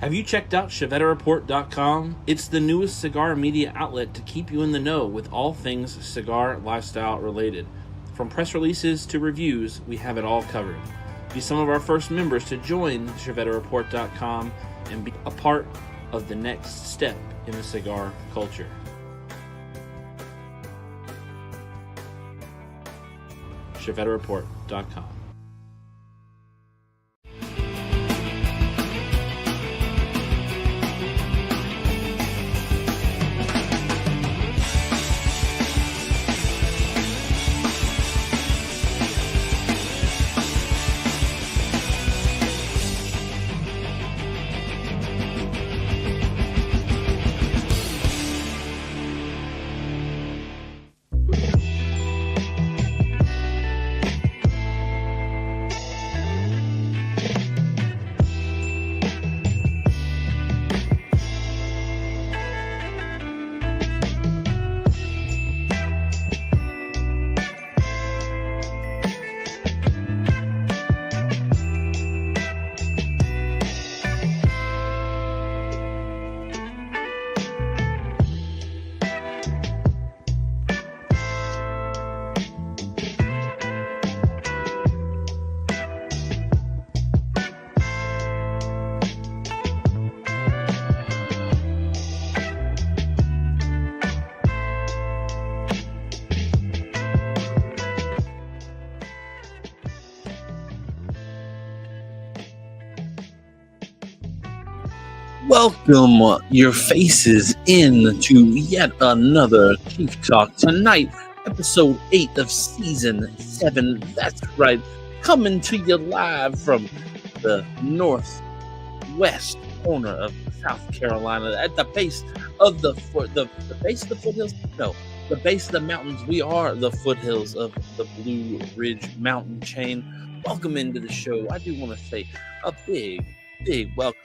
Have you checked out ChevetteReport.com? It's the newest cigar media outlet to keep you in the know with all things cigar lifestyle related. From press releases to reviews, we have it all covered. Be some of our first members to join ChevetteReport.com and be a part of the next step in the cigar culture. ChevetteReport.com. Welcome your faces into yet another Chief Talk tonight, episode 8 of season 7. That's right, coming to you live from the northwest corner of South Carolina, at the base of the base of the foothills. No, the base of the mountains. We are the foothills of the Blue Ridge mountain chain. Welcome into the show. I do want to say a big welcome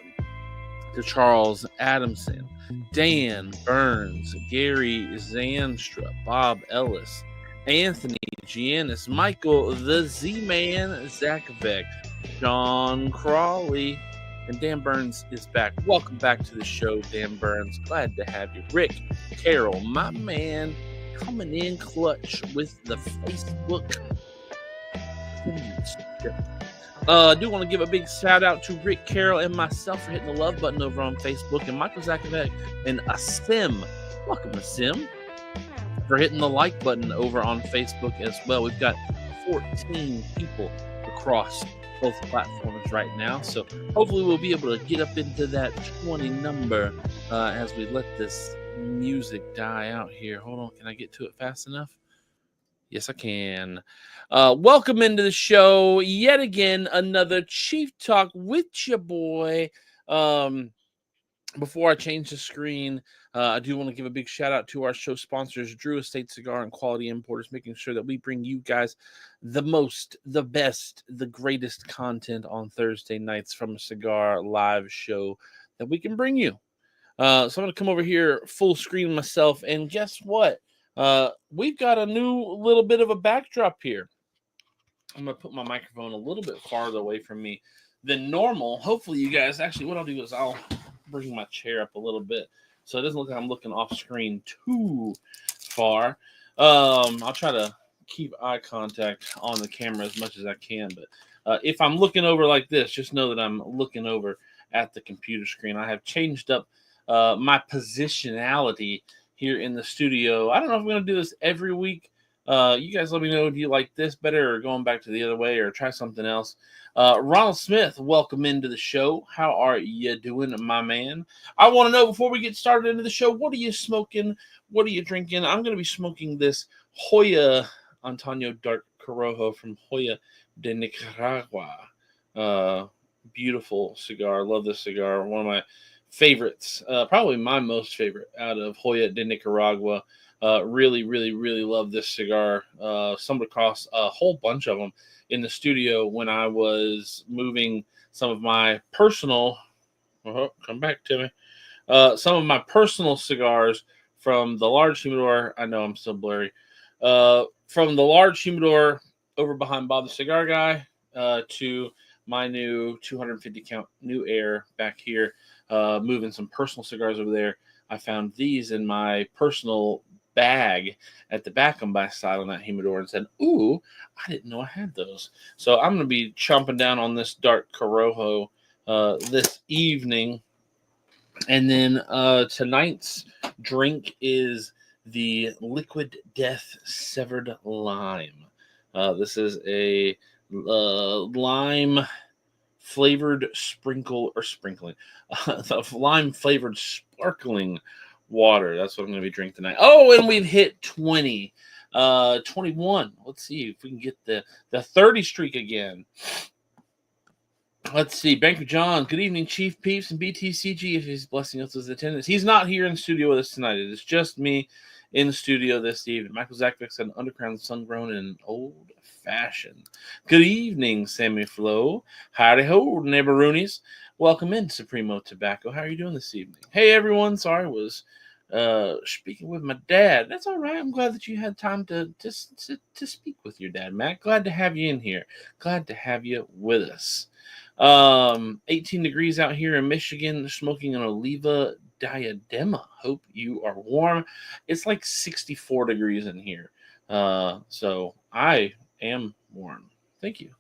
to Charles Adamson, Dan Burns, Gary Zanstra, Bob Ellis, Anthony Giannis, Michael the Z-Man, Zach Beck, John Crawley, and Dan Burns is back. Welcome back to the show, Dan Burns. Glad to have you. Rick Carroll, my man, coming in clutch with the Facebook. I do want to give a big shout out to Rick Carroll and myself for hitting the love button over on Facebook, and Michael Zakovec and Asim. Welcome, Asim, for hitting the like button over on Facebook as well. We've got 14 people across both platforms right now, so hopefully we'll be able to get up into that 20 number as we let this music die out here. Hold on, can I get to it fast enough? Yes, I can. Welcome into the show. Yet again, another Chief Talk with your boy. Before I change the screen, I do want to give a big shout out to our show sponsors, Drew Estate Cigar and Quality Importers, making sure that we bring you guys the most, the best, the greatest content on Thursday nights from a cigar live show that we can bring you. So I'm going to come over here full screen myself, and guess what? We've got a new little bit of a backdrop here. I'm going to put my microphone a little bit farther away from me than normal. Hopefully you guys, actually what I'll do is I'll bring my chair up a little bit so it doesn't look like I'm looking off screen too far. I'll try to keep eye contact on the camera as much as I can, but if I'm looking over like this, just know that I'm looking over at the computer screen. I have changed up my positionality here in the studio. I don't know if I'm going to do this every week. You guys let me know, do you like this better or going back to the other way or try something else? Ronald Smith, welcome into the show. How are you doing, my man? I want to know, before we get started into the show, what are you smoking? What are you drinking? I'm going to be smoking this Hoya Antonio Dark Corojo from Hoya de Nicaragua. Beautiful cigar. Love this cigar. One of my favorites, probably my most favorite out of Hoya de Nicaragua. Really love this cigar. Stumbled across a whole bunch of them in the studio when I was moving some of my personal, come back to me, some of my personal cigars from the large humidor. I know I'm still blurry. From the large humidor over behind Bob the Cigar Guy to my new 250 count New Air back here moving some personal cigars over there, I found these in my personal bag at the back of my side on that humidor and said, "Ooh, I didn't know I had those." So I'm going to be chomping down on this dark Corojo this evening. And then tonight's drink is the Liquid Death Severed Lime. This is a lime flavored sprinkling, lime flavored sparkling water. That's what I'm going to be drinking tonight. Oh, and we've hit 20, 21. Let's see if we can get the 30 streak again. Let's see. Banker John, good evening, Chief Peeps and BTCG, if he's blessing us with his attendance. He's not here in studio with us tonight. It is just me in the studio this evening. Michael Zakvik said, underground sun grown in old fashioned. Good evening, Sammy Flo. Howdy ho, neighboroonies. Welcome in, Supremo Tobacco. How are you doing this evening? Hey, everyone. Sorry, I was speaking with my dad. That's all right. I'm glad that you had time to speak with your dad, Matt. Glad to have you in here. Glad to have you with us. 18 degrees out here in Michigan, smoking an Oliva Diadema. Hope you are warm. It's like 64 degrees in here. So I am warm. Thank you.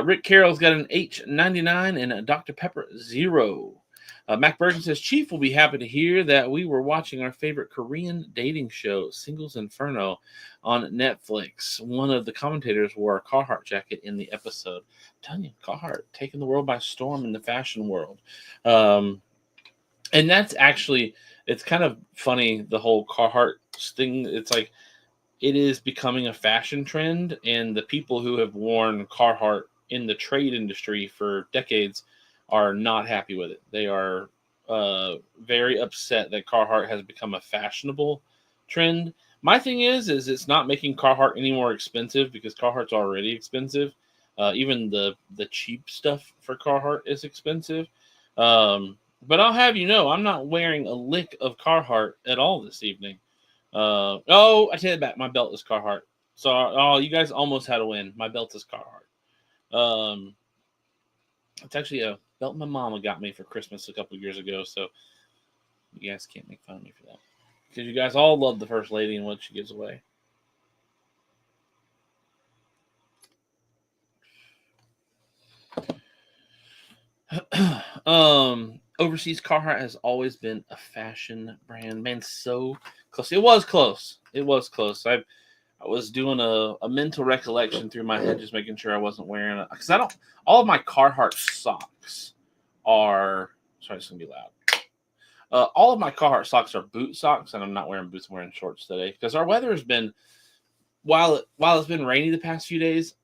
Rick Carroll's got an H99 and a Dr. Pepper Zero. Mac Bergen says, Chief will be happy to hear that we were watching our favorite Korean dating show, Singles Inferno, on Netflix. One of the commentators wore a Carhartt jacket in the episode. I'm telling you, Carhartt taking the world by storm in the fashion world. And that's actually, it's kind of funny, the whole Carhartt thing. It's like, it is becoming a fashion trend, and the people who have worn Carhartt in the trade industry for decades are not happy with it. They are very upset that Carhartt has become a fashionable trend. My thing is it's not making Carhartt any more expensive, because Carhartt's already expensive. Even the cheap stuff for Carhartt is expensive. But I'll have you know, I'm not wearing a lick of Carhartt at all this evening. I take it back. My belt is Carhartt. So, you guys almost had a win. My belt is Carhartt. It's actually a belt my mama got me for Christmas a couple years ago, so you guys can't make fun of me for that, because you guys all love the First Lady and what she gives away. Overseas Carhartt has always been a fashion brand, man. So close. It was close. I was doing a mental recollection through my head, just making sure I wasn't wearing it, because all of my Carhartt socks are, sorry, it's gonna be loud. All of my Carhartt socks are boot socks, and I'm not wearing boots. I'm wearing shorts today because our weather has been, while it's been rainy the past few days,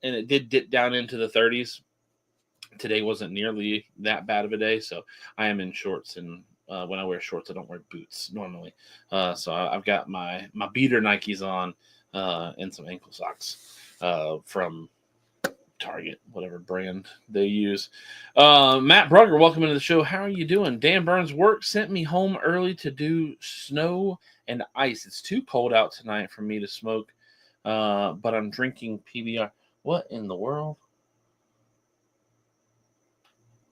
and it did dip down into the 30s. Today wasn't nearly that bad of a day, so I am in shorts, and when I wear shorts, I don't wear boots normally. So I've got my beater Nikes on and some ankle socks from Target, whatever brand they use. Matt Brugger, welcome into the show. How are you doing? Dan Burns' work sent me home early to do snow and ice. It's too cold out tonight for me to smoke, but I'm drinking PBR. What in the world?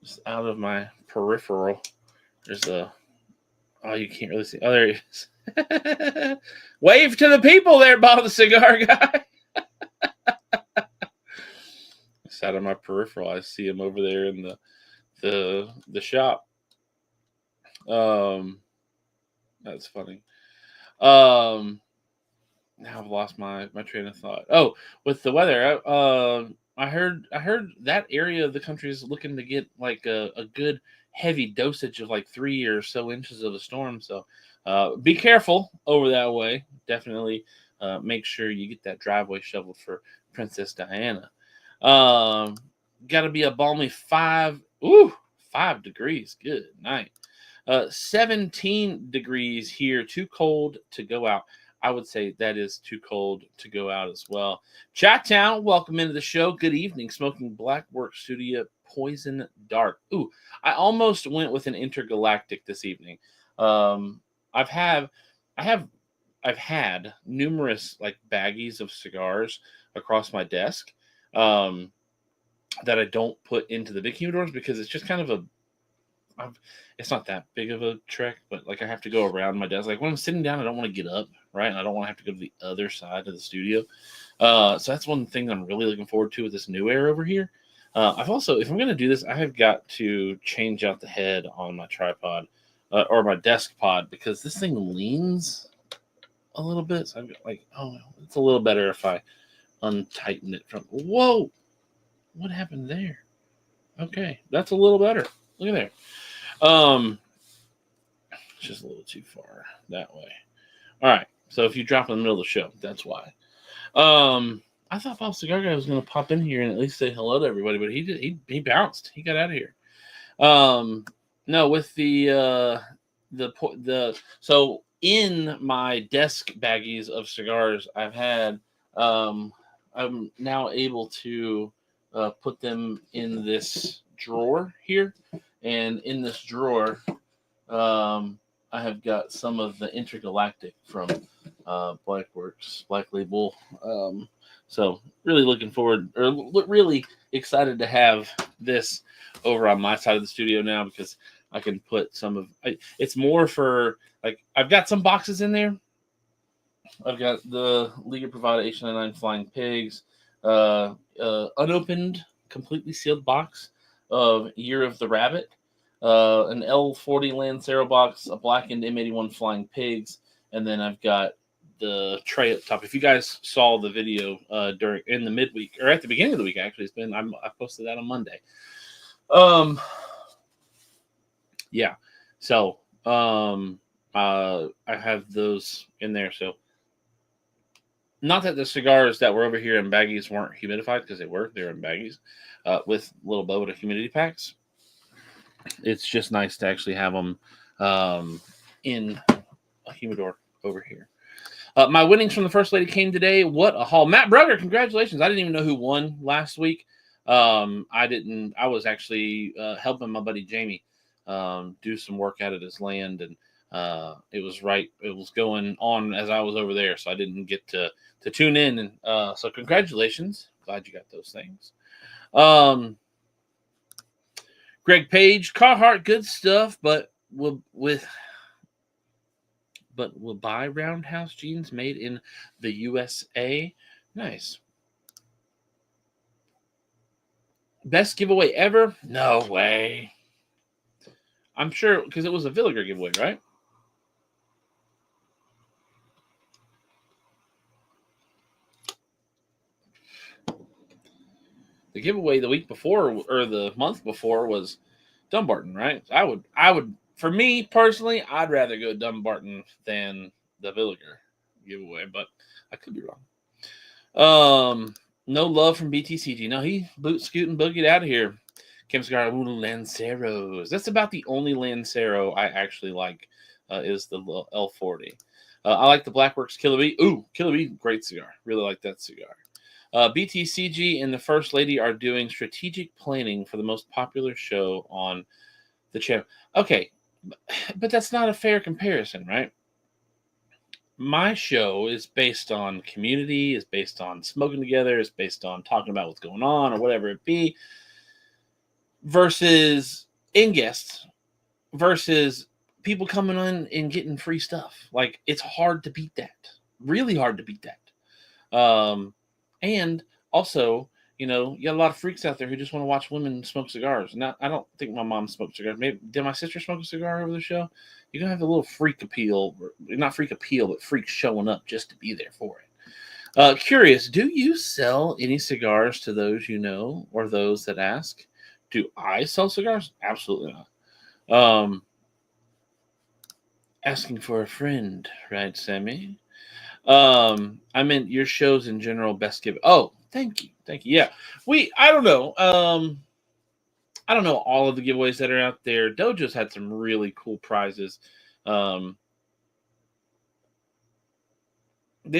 Just out of my peripheral, there's you can't really see. Oh, there he is. Wave to the people there, Bob the Cigar Guy. It's out of my peripheral. I see him over there in the shop. That's funny. Now I've lost my train of thought. Oh, with the weather, I heard that area of the country is looking to get like a good heavy dosage of like 3 or so inches of a storm. So be careful over that way. Definitely make sure you get that driveway shoveled for Princess Diana. Got to be a balmy 5 degrees. Good night. 17 degrees here. Too cold to go out. I would say that is too cold to go out as well. Chattown, welcome into the show. Good evening. Smoking Black Work Studio Poison Dark. Ooh, I almost went with an Intergalactic this evening. I've had numerous like baggies of cigars across my desk that I don't put into the big humidors, because it's just kind of it's not that big of a trek, but like I have to go around my desk. Like when I'm sitting down, I don't want to get up, right? And I don't want to have to go to the other side of the studio. So that's one thing I'm really looking forward to with this new air over here. I've also, if I'm going to do this, I have got to change out the head on my tripod or my desk pod because this thing leans a little bit. So I've got like, oh, it's a little better if I untighten it from. Whoa, what happened there? Okay, that's a little better. Look at there. It's just a little too far that way. All right. So if you drop in the middle of the show, that's why. I thought Bob Cigar Guy was going to pop in here and at least say hello to everybody, but he did. He bounced. He got out of here. No, with the so in my desk baggies of cigars, I've had. I'm now able to put them in this drawer here, and in this drawer, I have got some of the Intergalactic from Blackworks, Black Label. So really looking forward, or really excited to have this over on my side of the studio now because I can put some of. It's more for like I've got some boxes in there. I've got the Liga Privada H99 Flying Pigs, unopened, completely sealed box of Year of the Rabbit, an L40 Lancero box, a blackened M81 Flying Pigs, and then I've got the tray at the top. If you guys saw the video in the midweek or at the beginning of the week, actually, I posted that on Monday. Yeah. So I have those in there. So not that the cigars that were over here in baggies weren't humidified because they were in baggies with little Boveda humidity packs. It's just nice to actually have them in a humidor over here. My winnings from the First Lady came today. What a haul. Matt Brugger, congratulations. I didn't even know who won last week. I was actually helping my buddy Jamie do some work out at his land, and it was going on as I was over there, so I didn't get to tune in. And so congratulations. Glad you got those things. Greg Page, Carhartt, good stuff, but we'll buy Roundhouse jeans made in the USA. Nice. Best giveaway ever? No way. I'm sure because it was a Villiger giveaway, right? The giveaway the week before or the month before was Dumbarton, right? I would for me personally, I'd rather go Dumbarton than the Villiger giveaway, but I could be wrong. No love from BTCG. No, he boot scoot and boogied out of here. Kim Cigar Lanceros. That's about the only Lancero I actually like is the L40. I like the Blackworks Killer Bee. Ooh, Killer Bee, great cigar. Really like that cigar. BTCG and the First Lady are doing strategic planning for the most popular show on the channel. Okay, but that's not a fair comparison, right? My show is based on community, is based on smoking together, is based on talking about what's going on or whatever it be, versus in guests, versus people coming on and getting free stuff. Like it's hard to beat that. Really hard to beat that. And also, you got a lot of freaks out there who just want to watch women smoke cigars. Now, I don't think my mom smoked cigars. Maybe did my sister smoke a cigar over the show? You're gonna have a little freak appeal, not freak appeal, but freaks showing up just to be there for it. Curious, do you sell any cigars to those you know or those that ask? Do I sell cigars? Absolutely not. Asking for a friend, right, Sammy? I meant your shows in general best give. Oh, thank you. Yeah. I don't know. I don't know all of the giveaways that are out there. Dojo's had some really cool prizes. They've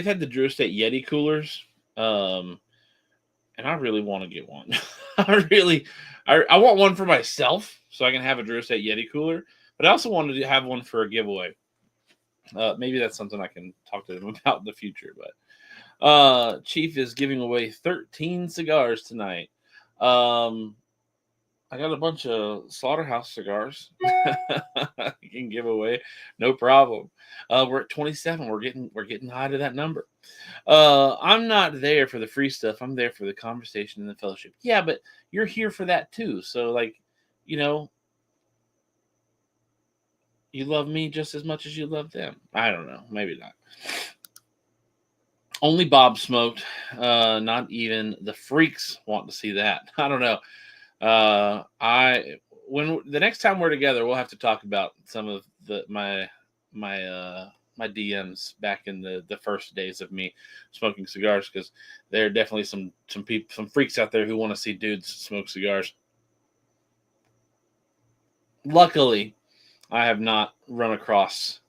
had the Drew Estate Yeti coolers. And I really want to get one. I want one for myself so I can have a Drew Estate Yeti cooler, but I also wanted to have one for a giveaway. Maybe that's something I can talk to them about in the future. But Chief is giving away 13 cigars tonight. I got a bunch of Slaughterhouse cigars you can give away, no problem. We're at 27. We're getting high to that number. I'm not there for the free stuff. I'm there for the conversation and the fellowship. Yeah, but you're here for that too. So like, you know, you love me just as much as you love them. I don't know, maybe not. Only Bob smoked. Not even the freaks want to see that. I don't know. I when the next time we're together, we'll have to talk about some of my DMs back in the first days of me smoking cigars, because there are definitely some people, some freaks out there who want to see dudes smoke cigars. Luckily, I have not run across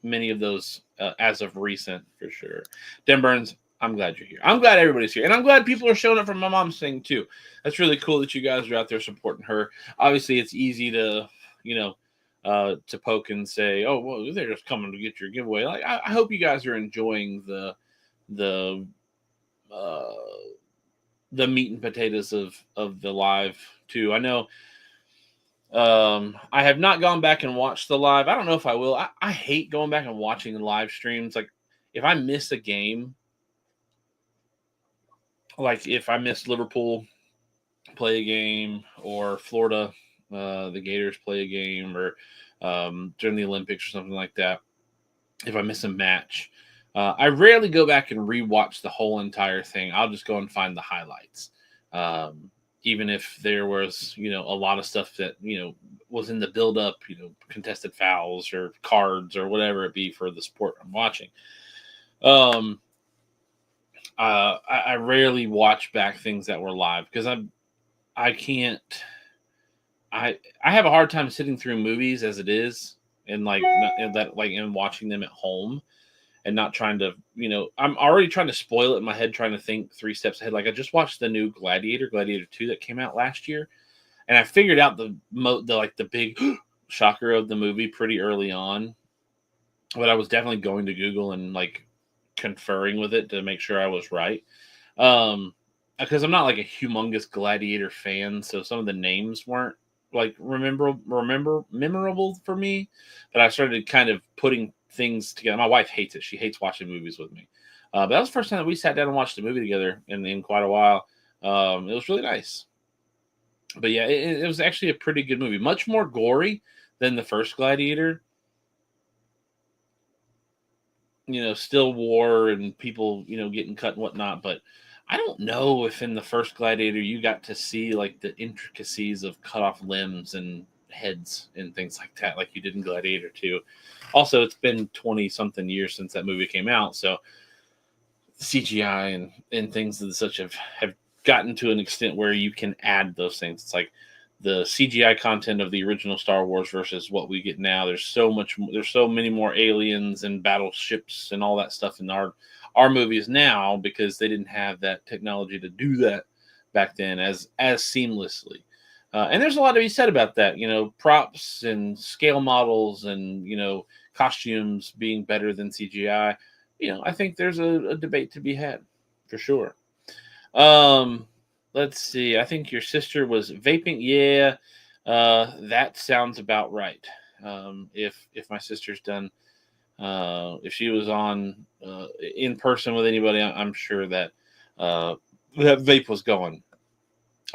many of those as of recent, for sure. Den Burns, I'm glad you're here. I'm glad everybody's here. And I'm glad people are showing up for my mom's thing, too. That's really cool that you guys are out there supporting her. Obviously, it's easy to, you know, to poke and say, oh, well, they're just coming to get your giveaway. Like, I hope you guys are enjoying the uh, the meat and potatoes of the live, too. I know I have not gone back and watched the live. I don't know if I will. I hate going back and watching live streams. Like if I miss a game, like if I miss Liverpool play a game, or Florida, the Gators play a game, or during the Olympics or something like that, if I miss a match, I rarely go back and rewatch the whole entire thing. I'll just go and find the highlights. Even if there was, you know, a lot of stuff that, you know, was in the build up, you know, contested fouls or cards or whatever it be for the sport I'm watching. Um, I rarely watch back things that were live, because I can't. I have a hard time sitting through movies as it is, and like and that like and watching them at home, and not trying to, you know, I'm already trying to spoil it in my head, trying to think 3 steps ahead. Like I just watched the new Gladiator 2 that came out last year, and I figured out the big shocker of the movie pretty early on. But I was definitely going to Google and like conferring with it to make sure I was right. Um, because I'm not like a humongous Gladiator fan, so some of the names weren't like memorable for me. But I started kind of putting things together. My wife hates it; she hates watching movies with me. But that was the first time that we sat down and watched a movie together in quite a while. It was really nice. But yeah, it was actually a pretty good movie. Much more gory than the first Gladiator. You know, still war and people, you know, getting cut and whatnot. But I don't know if in the first Gladiator you got to see like the intricacies of cut off limbs and heads and things like that, like you did in Gladiator 2. Also, it's been 20 something years since that movie came out. So CGI and things of such have gotten to an extent where you can add those things. It's like the CGI content of the original Star Wars versus what we get now. There's so many more aliens and battleships and all that stuff in our movies now, because they didn't have that technology to do that back then as seamlessly. And there's a lot to be said about that. You know, props and scale models and, you know, costumes being better than CGI. You know, I think there's a debate to be had for sure. Um, let's see. I think your sister was vaping. Yeah, that sounds about right. If my sister's done, if she was on in person with anybody, I'm sure that that vape was going.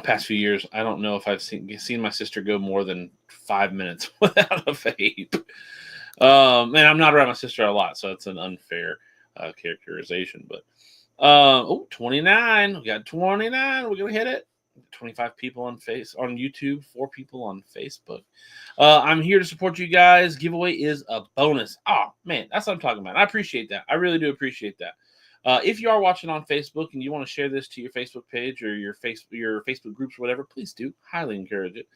Past few years, I don't know if I've seen my sister go more than 5 minutes without a vape. And I'm not around my sister a lot, so it's an unfair characterization. But 29. We got 29. We're gonna hit it. 25 people on YouTube, 4 people on Facebook. I'm here to support you guys. Giveaway is a bonus. Oh man, that's what I'm talking about. I appreciate that. I really do appreciate that. If you are watching on Facebook and you want to share this to your Facebook page or your Facebook groups or whatever, please do. Highly encourage it.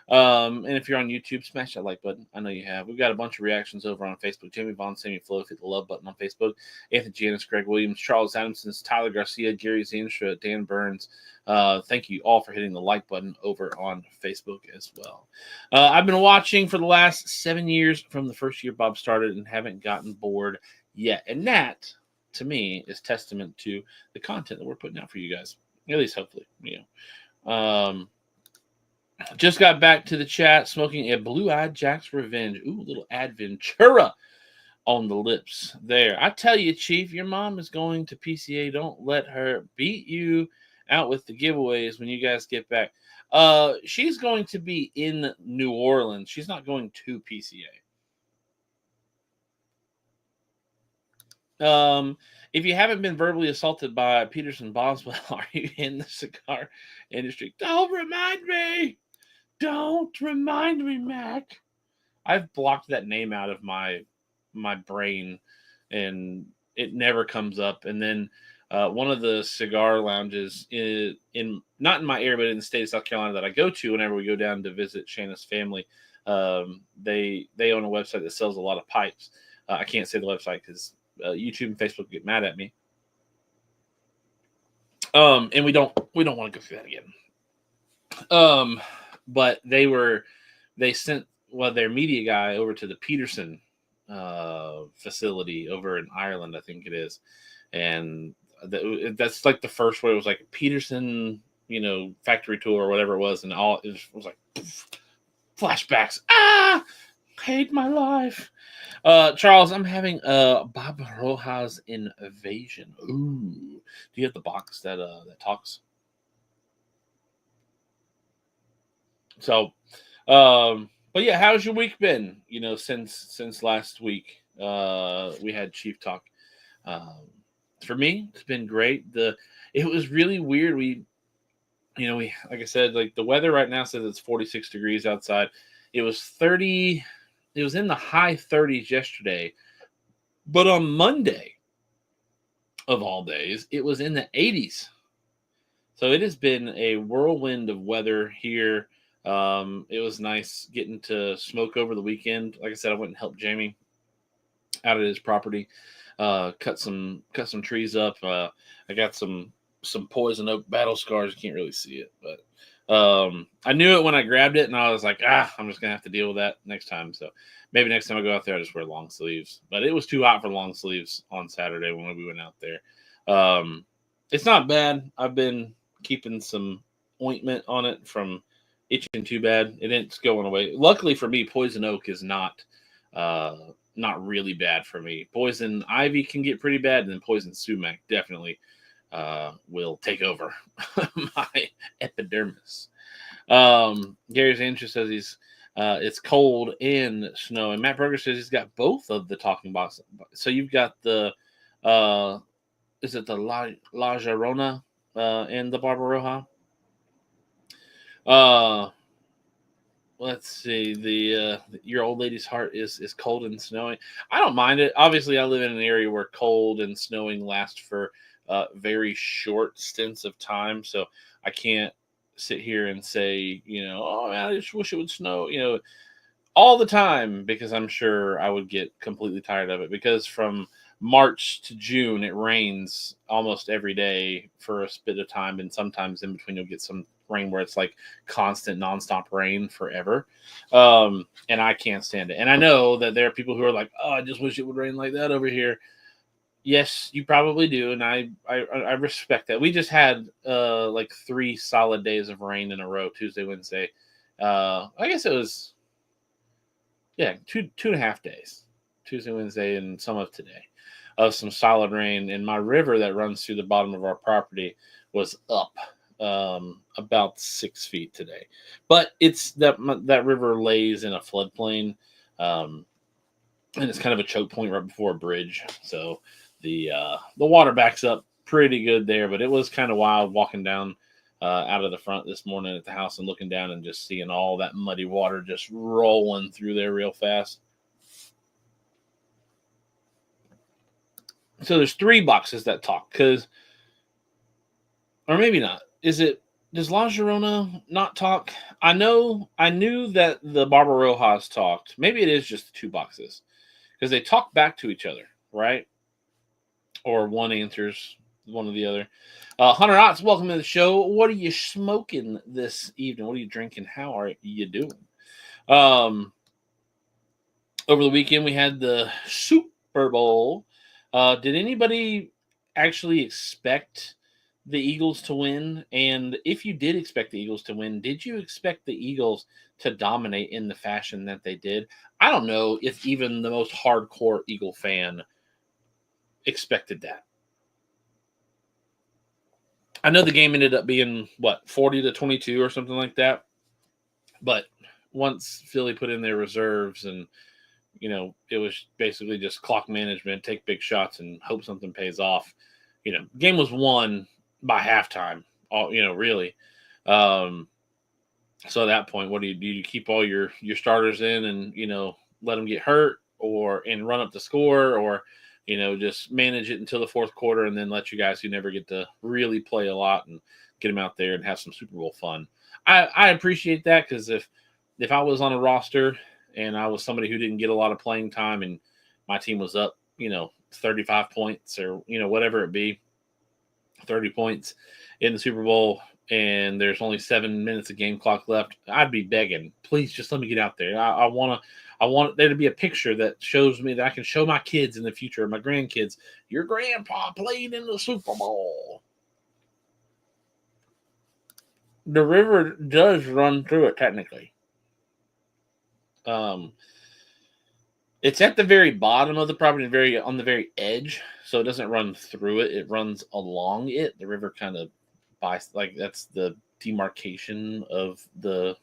And if you're on YouTube, smash that like button. I know you have. We've got a bunch of reactions over on Facebook. Jamie Vaughn, Sammy Flo, hit the love button on Facebook. Anthony Janice, Greg Williams, Charles Adamson, Tyler Garcia, Gary Zanstra, Dan Burns. Thank you all for hitting the like button over on Facebook as well. I've been watching for the last 7 years from the first year Bob started and haven't gotten bored yet. And that, to me, is testament to the content that we're putting out for you guys. At least, hopefully, you know. Just got back to the chat smoking a Blue-Eyed Jack's Revenge. Ooh, a little Adventura on the lips there. I tell you, Chief, your mom is going to PCA. Don't let her beat you out with the giveaways when you guys get back. She's going to be in New Orleans. She's not going to PCA. If you haven't been verbally assaulted by Peterson Boswell, are you in the cigar industry? Don't remind me. Don't remind me, Mac. I've blocked that name out of my brain, and it never comes up. And then one of the cigar lounges in not in my area, but in the state of South Carolina that I go to whenever we go down to visit Shanna's family, they own a website that sells a lot of pipes. I can't say the website because YouTube and Facebook get mad at me. And we don't want to go through that again. But they sent their media guy over to the Peterson facility over in Ireland, I think it is, and that's like the first where it was like Peterson, factory tour or whatever it was, and all it was like poof, flashbacks. Hate my life. Charles, I'm having Barbaroja's Invasion. Ooh, do you have the box that talks? So, but yeah, how's your week been? Since last week, we had Chief Talk. For me, it's been great. It was really weird. We like I said, like the weather right now says it's 46 degrees outside. It was 30. It was in the high 30s yesterday, but on Monday, of all days, it was in the 80s. So it has been a whirlwind of weather here. It was nice getting to smoke over the weekend. Like I said, I went and helped Jamie out at his property, cut some trees up. I got some poison oak battle scars. You can't really see it, but I knew it when I grabbed it, and I was like, I'm just gonna have to deal with that next time. So maybe next time I go out there, I just wear long sleeves. But it was too hot for long sleeves on Saturday when we went out there. It's not bad. I've been keeping some ointment on it from itching too bad. It ain't going away. Luckily for me, poison oak is not really bad for me. Poison ivy can get pretty bad, and then poison sumac definitely will take over my epidermis. Gary Sanchez says it's cold and snow, and Matt Berger says he's got both of the talking boxes. So you've got the is it the La Llorona and the Barbaroja? Let's see. Your old lady's heart is cold and snowing. I don't mind it. Obviously, I live in an area where cold and snowing last for very short stints of time, so I can't sit here and say, oh man, I just wish it would snow, all the time, because I'm sure I would get completely tired of it. Because from March to June, it rains almost every day for a bit of time, and sometimes in between you'll get some rain where it's like constant nonstop rain forever, and I can't stand it. And I know that there are people who are like, oh, I just wish it would rain like that over here. Yes, you probably do, and I respect that. We just had like 3 solid days of rain in a row, Tuesday, Wednesday. I guess it was two and a half days, Tuesday, Wednesday, and some of today, of some solid rain. And my river that runs through the bottom of our property was up about 6 feet today. But it's that river lays in a floodplain, and it's kind of a choke point right before a bridge. So the water backs up pretty good there. But it was kind of wild walking down out of the front this morning at the house and looking down and just seeing all that muddy water just rolling through there real fast. So there's 3 boxes that talk, or maybe not. Does La Llorona not talk? I knew that the Barbarojas talked. Maybe it is just the 2 boxes, because they talk back to each other, right? Or one answers one or the other. Hunter Otts, welcome to the show. What are you smoking this evening? What are you drinking? How are you doing? Over the weekend, we had the Super Bowl. Did anybody actually expect the Eagles to win? And if you did expect the Eagles to win, did you expect the Eagles to dominate in the fashion that they did? I don't know if even the most hardcore Eagle fan expected that. I know the game ended up being 40-22 or something like that. But once Philly put in their reserves and it was basically just clock management, take big shots and hope something pays off. Game was won by halftime. Really. Um, so at that point, what do? You keep all your starters in and let them get hurt and run up the score, or just manage it until the fourth quarter and then let you guys who never get to really play a lot and get them out there and have some Super Bowl fun. I appreciate that, because if I was on a roster and I was somebody who didn't get a lot of playing time and my team was up, 35 points or, whatever it be, 30 points in the Super Bowl, and there's only 7 minutes of game clock left, I'd be begging, please just let me get out there. I want there to be a picture that shows me that I can show my kids in the future, my grandkids, your grandpa played in the Super Bowl. The river does run through it technically. It's at the very bottom of the property, on the very edge, so it doesn't run through it. It runs along it. The river kind of that's the demarcation of the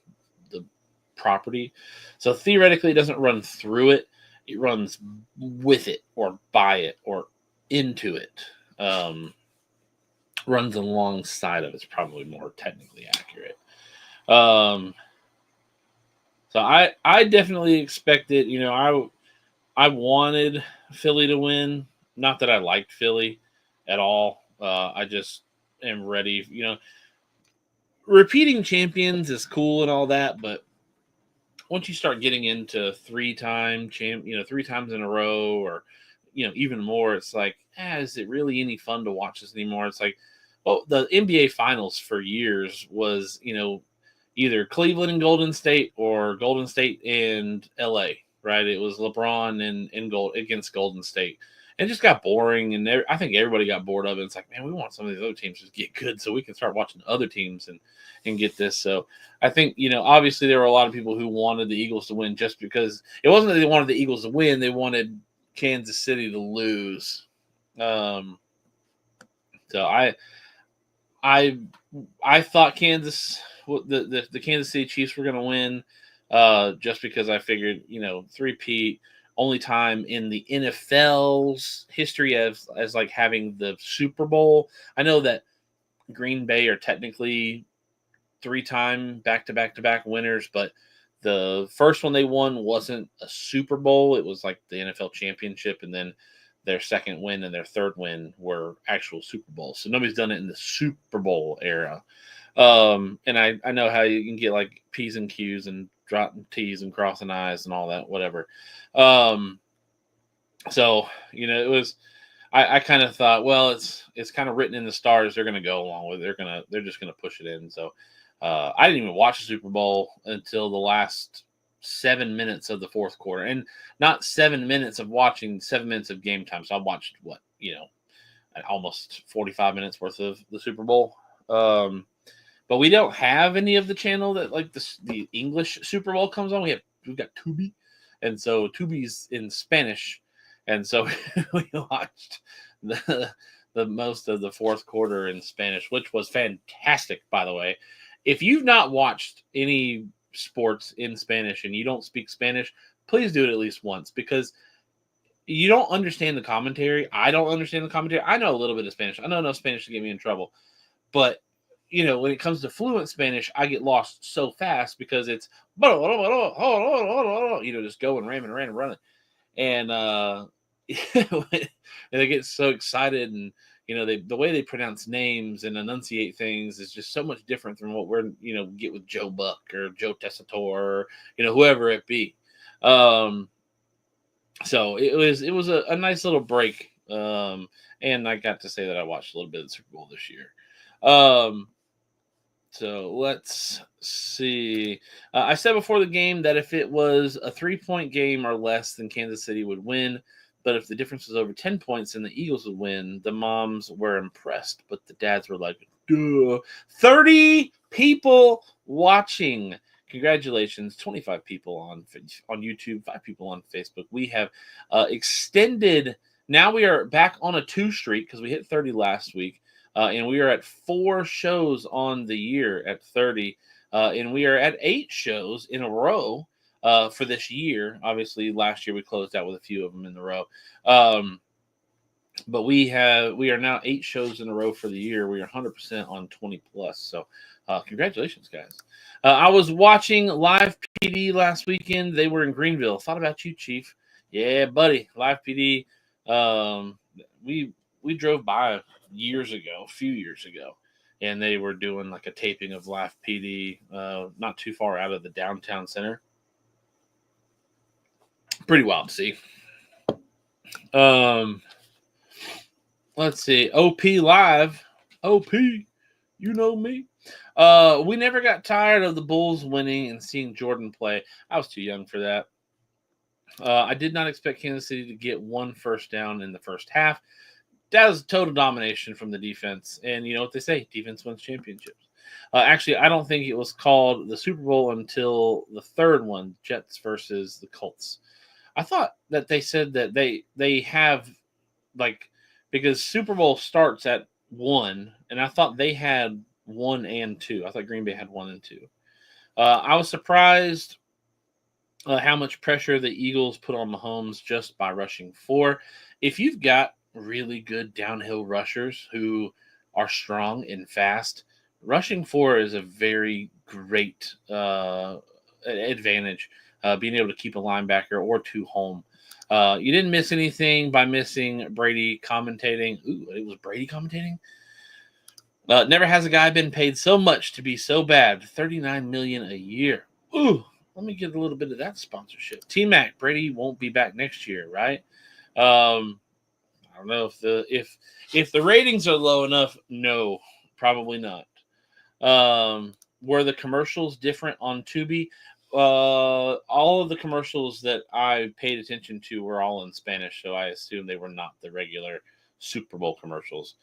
property. So theoretically, it doesn't run through it. It runs with it, or by it, or into it. Runs alongside of it's probably more technically accurate. So I definitely expected. I wanted Philly to win. Not that I liked Philly at all. I just am ready. Repeating champions is cool and all that, but once you start getting into three times in a row, or even more, it's like, is it really any fun to watch this anymore? It's like, well, the NBA Finals for years was either Cleveland and Golden State or Golden State and LA, right? It was LeBron and against Golden State. And it just got boring, and I think everybody got bored of it. It's like, man, we want some of these other teams to get good so we can start watching other teams and get this. So I think, obviously there were a lot of people who wanted the Eagles to win, just because it wasn't that they wanted the Eagles to win. They wanted Kansas City to lose. So I thought the Kansas City Chiefs were going to win, just because I figured, three-peat, only time in the NFL's history as like having the Super Bowl. I know that Green Bay are technically 3-time back-to-back-to-back winners, but the first one they won wasn't a Super Bowl. It was like the NFL championship, and then their second win and their third win were actual Super Bowls. So nobody's done it in the Super Bowl era. And I know how you can get like P's and Q's and dropping T's and crossing I's and all that, whatever. So, it was, I kind of thought, well, it's kind of written in the stars. They're going to go along with it. They're just going to push it in. So, I didn't even watch the Super Bowl until the last 7 minutes of the fourth quarter, and not 7 minutes of watching, 7 minutes of game time. So I watched almost 45 minutes worth of the Super Bowl. But we don't have any of the channel that like the English Super Bowl comes on. We've got Tubi, and so Tubi's in Spanish, and so we watched the most of the fourth quarter in Spanish, which was fantastic, by the way. If you've not watched any sports in Spanish and you don't speak Spanish, please do it at least once, because you don't understand the commentary. I don't understand the commentary. I know a little bit of Spanish. I know enough Spanish to get me in trouble, but when it comes to fluent Spanish, I get lost so fast because it's just going, ramming, running. And they get so excited, and the way they pronounce names and enunciate things is just so much different from what we're get with Joe Buck or Joe Tessitore, or whoever it be. So it was a nice little break, and I got to say that I watched a little bit of the Super Bowl this year. So let's see. I said before the game that if it was a 3-point game or less, then Kansas City would win. But if the difference was over 10 points and the Eagles would win, the moms were impressed, but the dads were like, duh. 30 people watching. Congratulations. 25 people on YouTube, 5 people on Facebook. We have extended. Now we are back on a 2 streak because we hit 30 last week. And we are at 4 shows on the year at 30. And we are at 8 shows in a row for this year. Obviously, last year we closed out with a few of them in the row. But we are now 8 shows in a row for the year. We are 100% on 20 plus. So congratulations, guys. I was watching Live PD last weekend. They were in Greenville. Thought about you, Chief. Yeah, buddy. Live PD. We drove by a few years ago, and they were doing like a taping of Live PD not too far out of the downtown center. Pretty wild to see. Let's see. OP Live. OP, you know me. We never got tired of the Bulls winning and seeing Jordan play. I was too young for that. I did not expect Kansas City to get 1 first down in the first half. That was total domination from the defense. And you know what they say, defense wins championships. Actually, I don't think it was called the Super Bowl until the third one, Jets versus the Colts. I thought that they said that they have, like, because Super Bowl starts at 1, and I thought they had 1 and 2. I thought Green Bay had 1 and 2. I was surprised how much pressure the Eagles put on Mahomes just by rushing 4. If you've got really good downhill rushers who are strong and fast, rushing 4 is a very great advantage, being able to keep a linebacker or 2 home. You didn't miss anything by missing Brady commentating. Ooh, it was Brady commentating? Never has a guy been paid so much to be so bad. $39 million a year. Ooh, let me get a little bit of that sponsorship. T-Mac, Brady won't be back next year, right? I don't know if the ratings are low enough. No, probably not. Were the commercials different on Tubi? All of the commercials that I paid attention to were all in Spanish, so I assume they were not the regular Super Bowl commercials.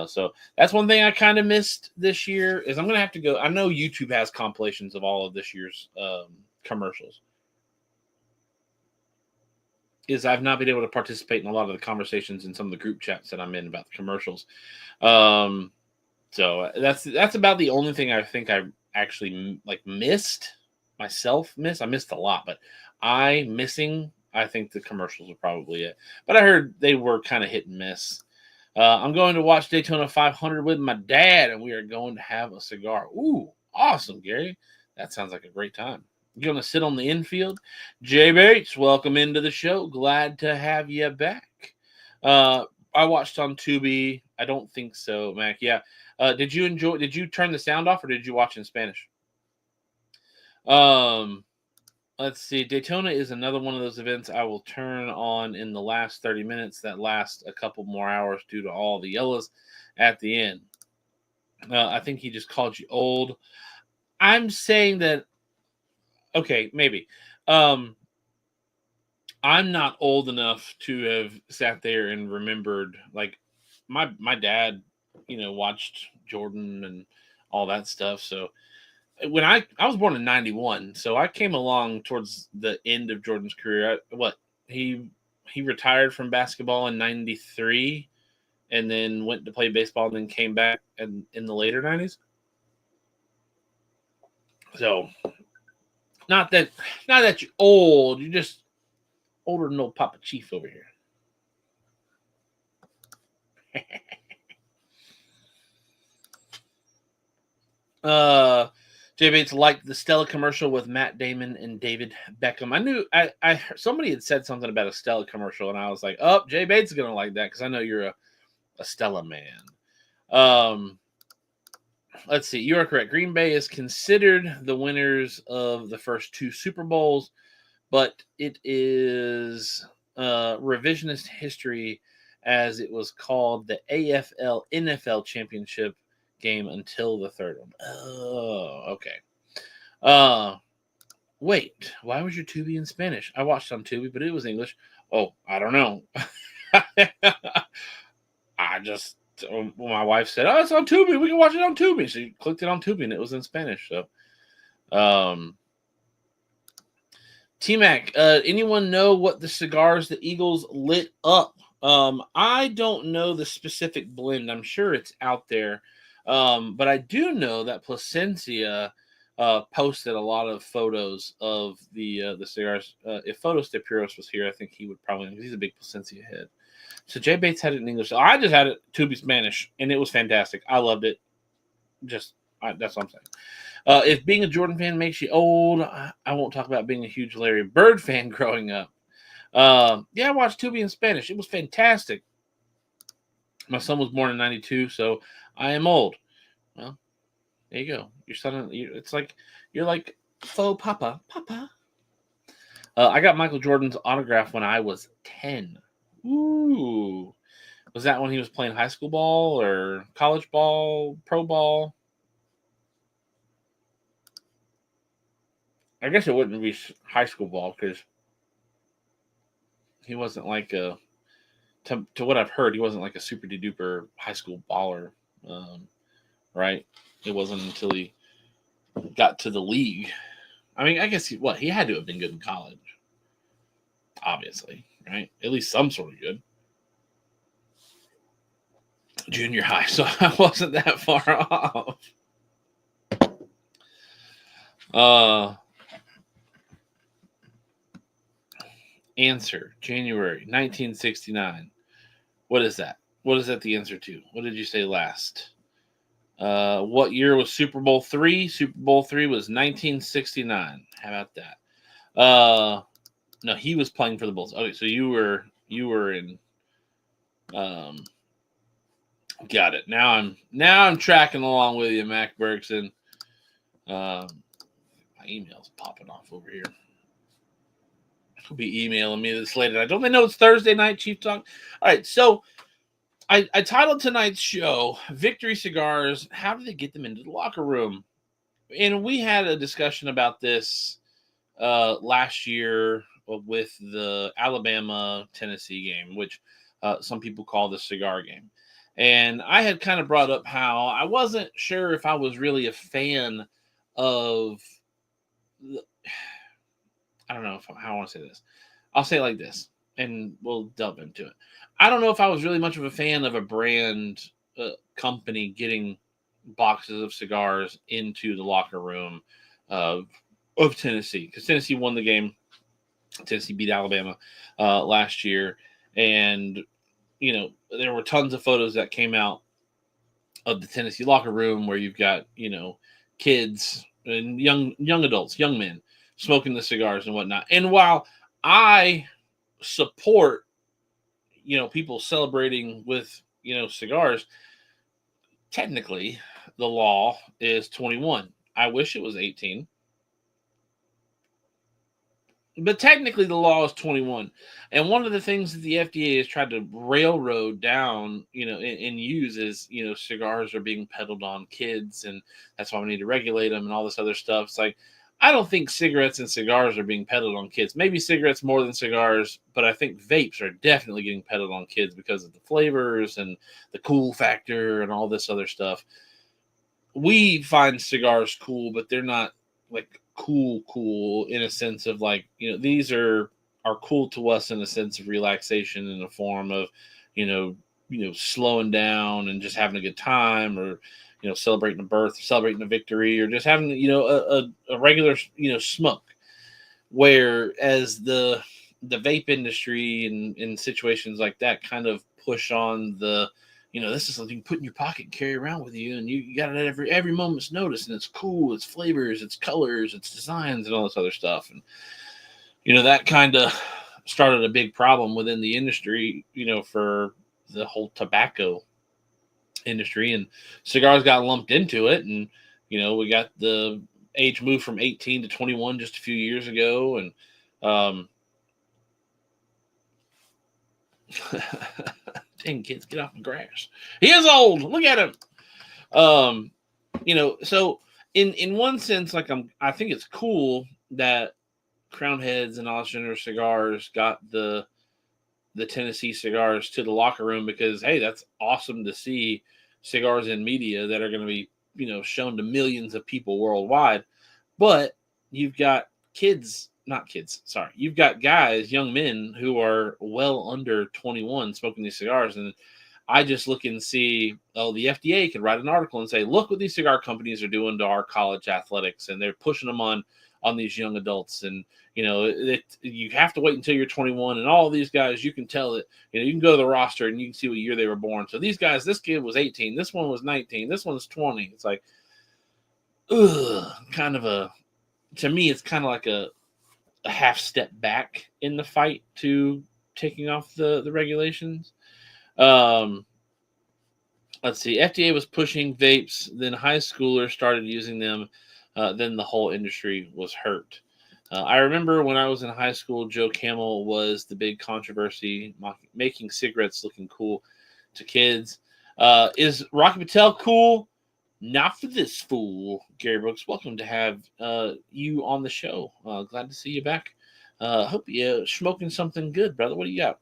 So that's one thing I kind of missed this year is I'm going to have to go. I know YouTube has compilations of all of this year's commercials. Is I've not been able to participate in a lot of the conversations in some of the group chats that I'm in about the commercials. So that's about the only thing I think I actually missed. I missed a lot, but I think the commercials are probably it. But I heard they were kind of hit and miss. I'm going to watch Daytona 500 with my dad, and we are going to have a cigar. Ooh, awesome, Gary. That sounds like a great time. You're going to sit on the infield. Jay Bates, welcome into the show. Glad to have you back. I watched on Tubi. I don't think so, Mac. Yeah. Did you turn the sound off, or did you watch in Spanish? Let's see. Daytona is another one of those events I will turn on in the last 30 minutes that last a couple more hours due to all the yellows at the end. I think he just called you old. I'm saying that, okay, maybe. I'm not old enough to have sat there and remembered, like, my dad, watched Jordan and all that stuff. So when I was born in 91, so I came along towards the end of Jordan's career. He retired from basketball in 93 and then went to play baseball and then came back in the later 90s. So not that you're old, you're just older than old Papa Chief over here. Jay Bates liked the Stella commercial with Matt Damon and David Beckham. I knew I somebody had said something about a Stella commercial, and I was like, "Oh, Jay Bates is gonna like that because I know you're a Stella man." Let's see. You are correct. Green Bay is considered the winners of the first 2 Super Bowls, but it is revisionist history, as it was called the AFL NFL Championship game until the third one. Oh, okay. Wait, why was your Tubi in Spanish? I watched on Tubi, but it was English. Oh, I don't know. I just, my wife said, "Oh, it's on Tubi. We can watch it on Tubi." She clicked it on Tubi, and it was in Spanish. So, T-Mac, anyone know what the cigars the Eagles lit up? I don't know the specific blend. I'm sure it's out there. But I do know that Placencia posted a lot of photos of the cigars. If Photos de Puros was here, I think he would probably, he's a big Placencia head. So Jay Bates had it in English. I just had it to be Spanish, and it was fantastic. I loved it. That's what I'm saying. If being a Jordan fan makes you old, I won't talk about being a huge Larry Bird fan growing up. Yeah, I watched Tubi in Spanish. It was fantastic. My son was born in '92, so I am old. Well, there you go. Your son, it's like you're like faux papa. I got Michael Jordan's autograph when I was 10. Ooh. Was that when he was playing high school ball or college ball, pro ball? I guess it wouldn't be high school ball because he wasn't like a, to what I've heard, he wasn't like a super duper high school baller, right? It wasn't until he got to the league. I mean, I guess he had to have been good in college, obviously, right? At least some sort of good. Junior high, so I wasn't that far off. Answer January 1969. What is that? What is that the answer to? What did you say last? What year was Super Bowl III? Super Bowl III was 1969. How about that? No, he was playing for the Bulls. Okay, so you were in. Got it. Now I'm tracking along with you, Mac Bergson. My email's popping off over here. He'll be emailing me this later. Don't they know it's Thursday night, Chief Talk? All right, so I titled tonight's show "Victory Cigars: How do they get them into the locker room?" And we had a discussion about this last year with the Alabama-Tennessee game, which some people call the cigar game. And I had kind of brought up how I wasn't sure if I was really a fan of, I don't know how I want to say this. I'll say it like this, and we'll delve into it. I don't know if I was really much of a fan of a brand company getting boxes of cigars into the locker room of Tennessee, because Tennessee won the game. Tennessee beat Alabama last year, and there were tons of photos that came out of the Tennessee locker room where you've got kids and young adults, young men smoking the cigars and whatnot. And while I support people celebrating with cigars, technically the law is 21. I wish it was 18. But technically, the law is 21. And one of the things that the FDA has tried to railroad down, and use is, cigars are being peddled on kids, and that's why we need to regulate them and all this other stuff. It's like, I don't think cigarettes and cigars are being peddled on kids. Maybe cigarettes more than cigars, but I think vapes are definitely getting peddled on kids because of the flavors and the cool factor and all this other stuff. We find cigars cool, but they're not like cool in a sense of like, these are cool to us in a sense of relaxation, in a form of slowing down and just having a good time, or celebrating a birth, celebrating a victory, or just having a regular smoke. Whereas the vape industry and in situations like that kind of push on the this is something you put in your pocket and carry around with you, and you got it at every moment's notice, and it's cool, it's flavors, it's colors, it's designs, and all this other stuff. And that kind of started a big problem within the industry, for the whole tobacco industry, and cigars got lumped into it. And we got the age moved from 18 to 21 just a few years ago, and dang, kids, get off the grass. He is old. Look at him. So in one sense, like I think it's cool that Crown Heads and Austin Cigars got the the Tennessee cigars to the locker room because, hey, that's awesome to see cigars in media that are going to be, shown to millions of people worldwide. But you've got you've got guys, young men who are well under 21 smoking these cigars. And I just look and see, the FDA could write an article and say, look what these cigar companies are doing to our college athletics, and they're pushing them on these young adults. And you have to wait until you're 21. And all these guys, you can tell that you can go to the roster and you can see what year they were born. So these guys, this kid was 18, this one was 19, this one's 20. It's like, to me, it's kind of like a half step back in the fight to taking off the regulations. Let's see. FDA was pushing vapes, then high schoolers started using them. Then the whole industry was hurt. I remember when I was in high school, Joe Camel was the big controversy, making cigarettes looking cool to kids. Is Rocky Patel cool? Not for this fool. Gary Brooks, welcome to have you on the show. Glad to see you back. Hope you're smoking something good, brother. What do you got?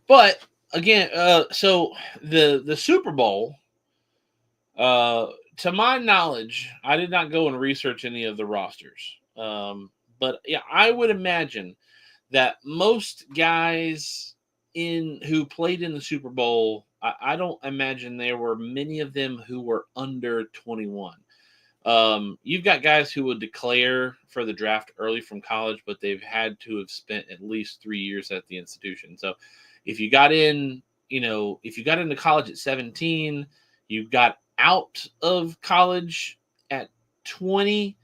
But again, so the Super Bowl, to my knowledge, I did not go and research any of the rosters. But yeah, I would imagine that most guys who played in the Super Bowl, I don't imagine there were many of them who were under 21. You've got guys who would declare for the draft early from college, but they've had to have spent at least 3 years at the institution. So if you got into college at 17, you got out of college at 20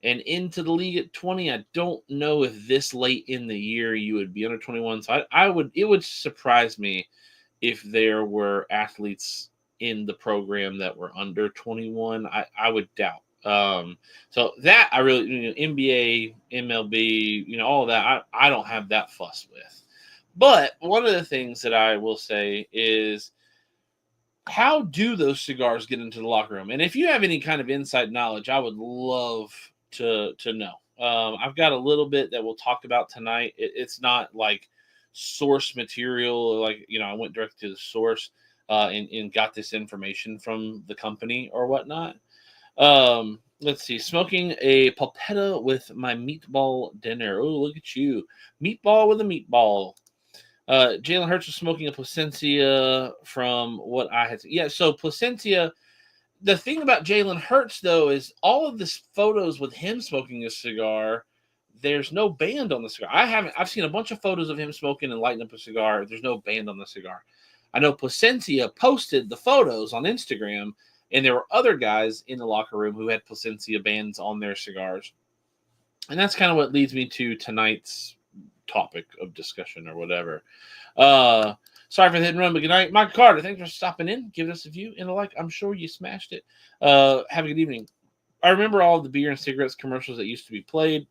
and into the league at 20. I don't know if this late in the year you would be under 21. So it would surprise me if there were athletes in the program that were under 21. I would doubt. So that I really, NBA, MLB, all of that, I don't have that fuss with. But one of the things that I will say is, how do those cigars get into the locker room? And if you have any kind of inside knowledge, I would love to know. I've got a little bit that we'll talk about tonight. It's not like source material, like, I went direct to the source and got this information from the company or whatnot. Let's see. Smoking a pulpetta with my meatball dinner. Oh, look at you. Meatball with a meatball. Jalen Hurts was smoking a Placencia from what I had. Yeah, so Placencia, the thing about Jalen Hurts, though, is all of this photos with him smoking a cigar, there's no band on the cigar. I've seen a bunch of photos of him smoking and lighting up a cigar. There's no band on the cigar. I know Placencia posted the photos on Instagram, and there were other guys in the locker room who had Placencia bands on their cigars. And that's kind of what leads me to tonight's topic of discussion or whatever. Sorry for the hit and run, but good night. Mike Carter, thanks for stopping in, giving us a view and a like. I'm sure you smashed it. Have a good evening. I remember all the beer and cigarettes commercials that used to be played.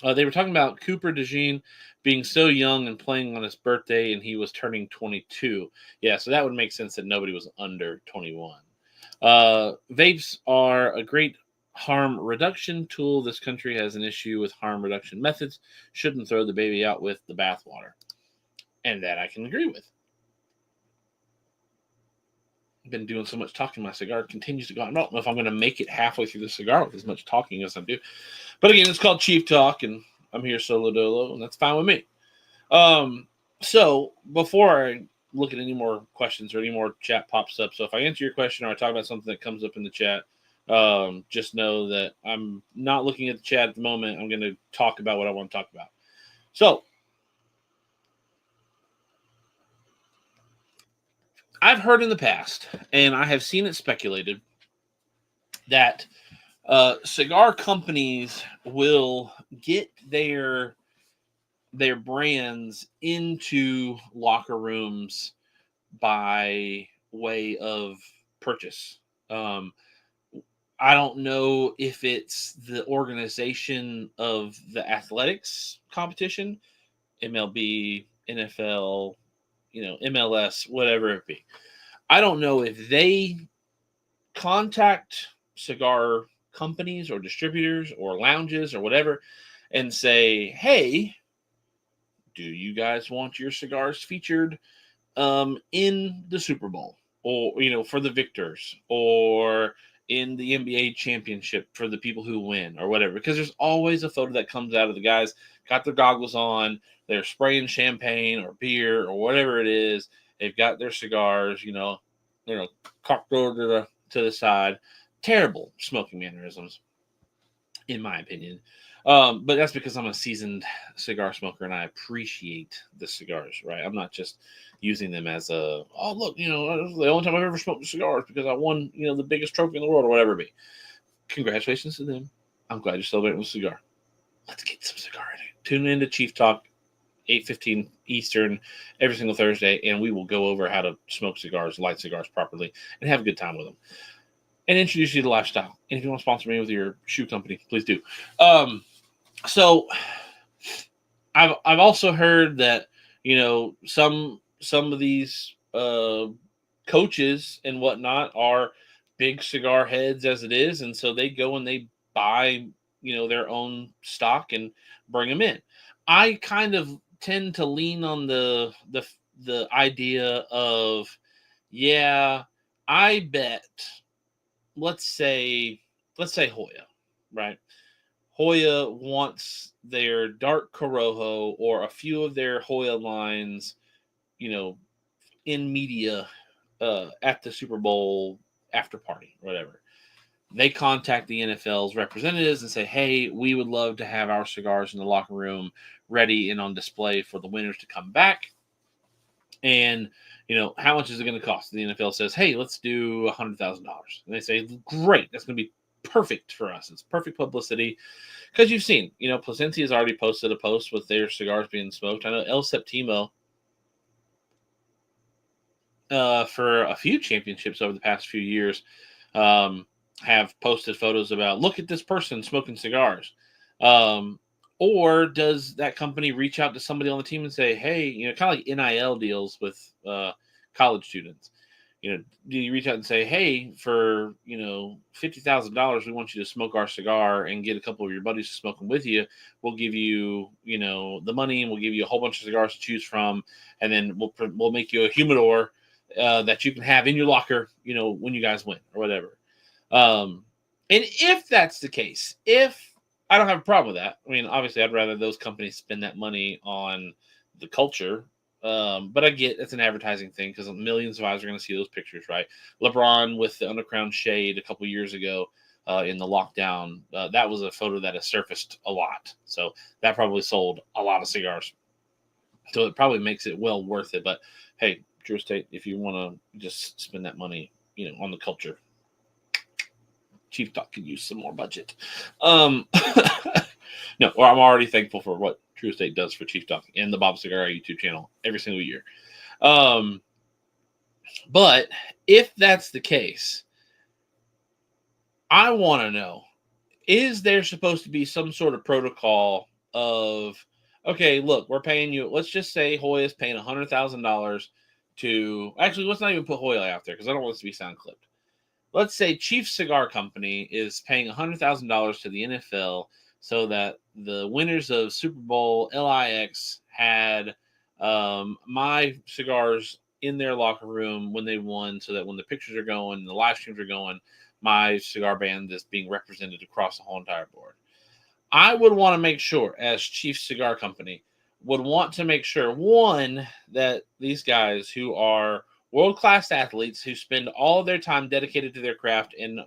They were talking about Cooper DeJean being so young and playing on his birthday, and he was turning 22. Yeah, so that would make sense that nobody was under 21. Vapes are a great harm reduction tool. This country has an issue with harm reduction methods. Shouldn't throw the baby out with the bathwater. And that I can agree with. I've been doing so much talking, my cigar continues to go. I don't know if I'm going to make it halfway through the cigar with as much talking as I do. But again, it's called Chief Talk, and I'm here solo dolo, and that's fine with me. So before I look at any more questions or any more chat pops up, so if I answer your question or I talk about something that comes up in the chat, just know that I'm not looking at the chat at the moment. I'm going to talk about what I want to talk about. So I've heard in the past, and I have seen it speculated, that cigar companies will get their brands into locker rooms by way of purchase. I don't know if it's the organization of the athletics competition, MLB, NFL, MLS, whatever it be. I don't know if they contact cigar companies or distributors or lounges or whatever and say, hey, do you guys want your cigars featured in the Super Bowl, or for the victors, or in the NBA championship for the people who win, or whatever? Because there's always a photo that comes out of the guys got their goggles on, they're spraying champagne or beer or whatever it is. They've got their cigars, cocked over to the side. Terrible smoking mannerisms, in my opinion. But that's because I'm a seasoned cigar smoker and I appreciate the cigars, right? I'm not just using them as the only time I've ever smoked cigars because I won, the biggest trophy in the world or whatever it be. Congratulations to them. I'm glad you're celebrating with a cigar. Let's get some cigar in it. Tune in to Chief Talk, 8:15 Eastern, every single Thursday, and we will go over how to smoke cigars, light cigars properly, and have a good time with them. And introduce you to lifestyle. And if you want to sponsor me with your shoe company, please do. So I've also heard that some of these coaches and whatnot are big cigar heads as it is, and so they go and they buy their own stock and bring them in. I kind of tend to lean on the idea of, yeah, I bet. Let's say Hoya, right? Hoya wants their dark Corojo or a few of their Hoya lines, in media at the Super Bowl after party, whatever. They contact the NFL's representatives and say, hey, we would love to have our cigars in the locker room ready and on display for the winners to come back. And, how much is it going to cost? The NFL says, hey, let's do $100,000. And they say, great, that's going to be perfect for us. It's perfect publicity. Because you've seen, Placencia has already posted a post with their cigars being smoked. I know El Septimo, for a few championships over the past few years, have posted photos about, look at this person smoking cigars. Or does that company reach out to somebody on the team and say, hey, kind of like NIL deals with college students? Do you reach out and say, hey, for, $50,000, we want you to smoke our cigar and get a couple of your buddies to smoke them with you. We'll give you, the money, and we'll give you a whole bunch of cigars to choose from. And then we'll make you a humidor that you can have in your locker, when you guys win or whatever. And if that's the case, I don't have a problem with that. I mean, obviously, I'd rather those companies spend that money on the culture. But I get it's an advertising thing because millions of eyes are going to see those pictures, right? LeBron with the undercrown shade a couple years ago in the lockdown, that was a photo that has surfaced a lot. So that probably sold a lot of cigars. So it probably makes it well worth it. But hey, Drew Estate, if you want to just spend that money, on the culture, Chief Talk could use some more budget. No, or I'm already thankful for what True Estate does for Chief Talk and the Bob Cigar YouTube channel every single year. But if that's the case, I want to know, is there supposed to be some sort of protocol of, okay, look, we're paying you, let's just say Hoya is paying $100,000 to, actually, let's not even put Hoya out there because I don't want this to be sound clipped. Let's say Chief Cigar Company is paying $100,000 to the NFL so that the winners of Super Bowl LIX had my cigars in their locker room when they won, so that when the pictures are going, the live streams are going, my cigar band is being represented across the whole entire board. I would want to make sure, as Chief Cigar Company, would want to make sure, one, that these guys who are world-class athletes who spend all of their time dedicated to their craft and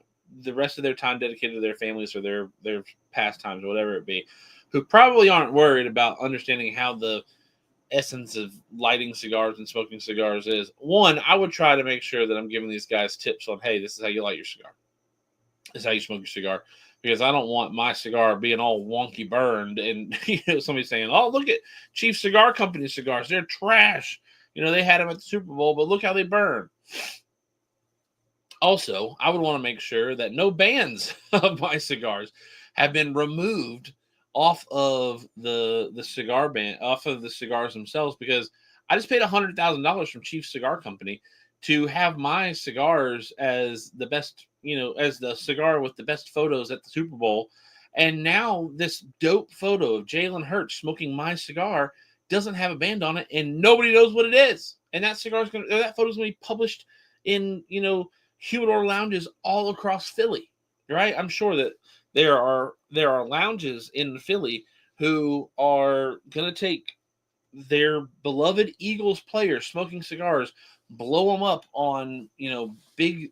the rest of their time dedicated to their families or their pastimes or whatever it be, who probably aren't worried about understanding how the essence of lighting cigars and smoking cigars is. One, I would try to make sure that I'm giving these guys tips on, hey, this is how you light your cigar. This is how you smoke your cigar. Because I don't want my cigar being all wonky burned and somebody saying, oh, look at Chief Cigar Company cigars. They're trash. They had them at the Super Bowl, but look how they burn. Also, I would want to make sure that no bands of my cigars have been removed off of the cigar band, off of the cigars themselves, because I just paid $100,000 from Chief Cigar Company to have my cigars as the best, as the cigar with the best photos at the Super Bowl. And now this dope photo of Jalen Hurts smoking my cigar doesn't have a band on it, and nobody knows what it is. And that that photo's gonna be published in humidor lounges all across Philly, right? I'm sure that there are lounges in Philly who are gonna take their beloved Eagles players smoking cigars, blow them up on big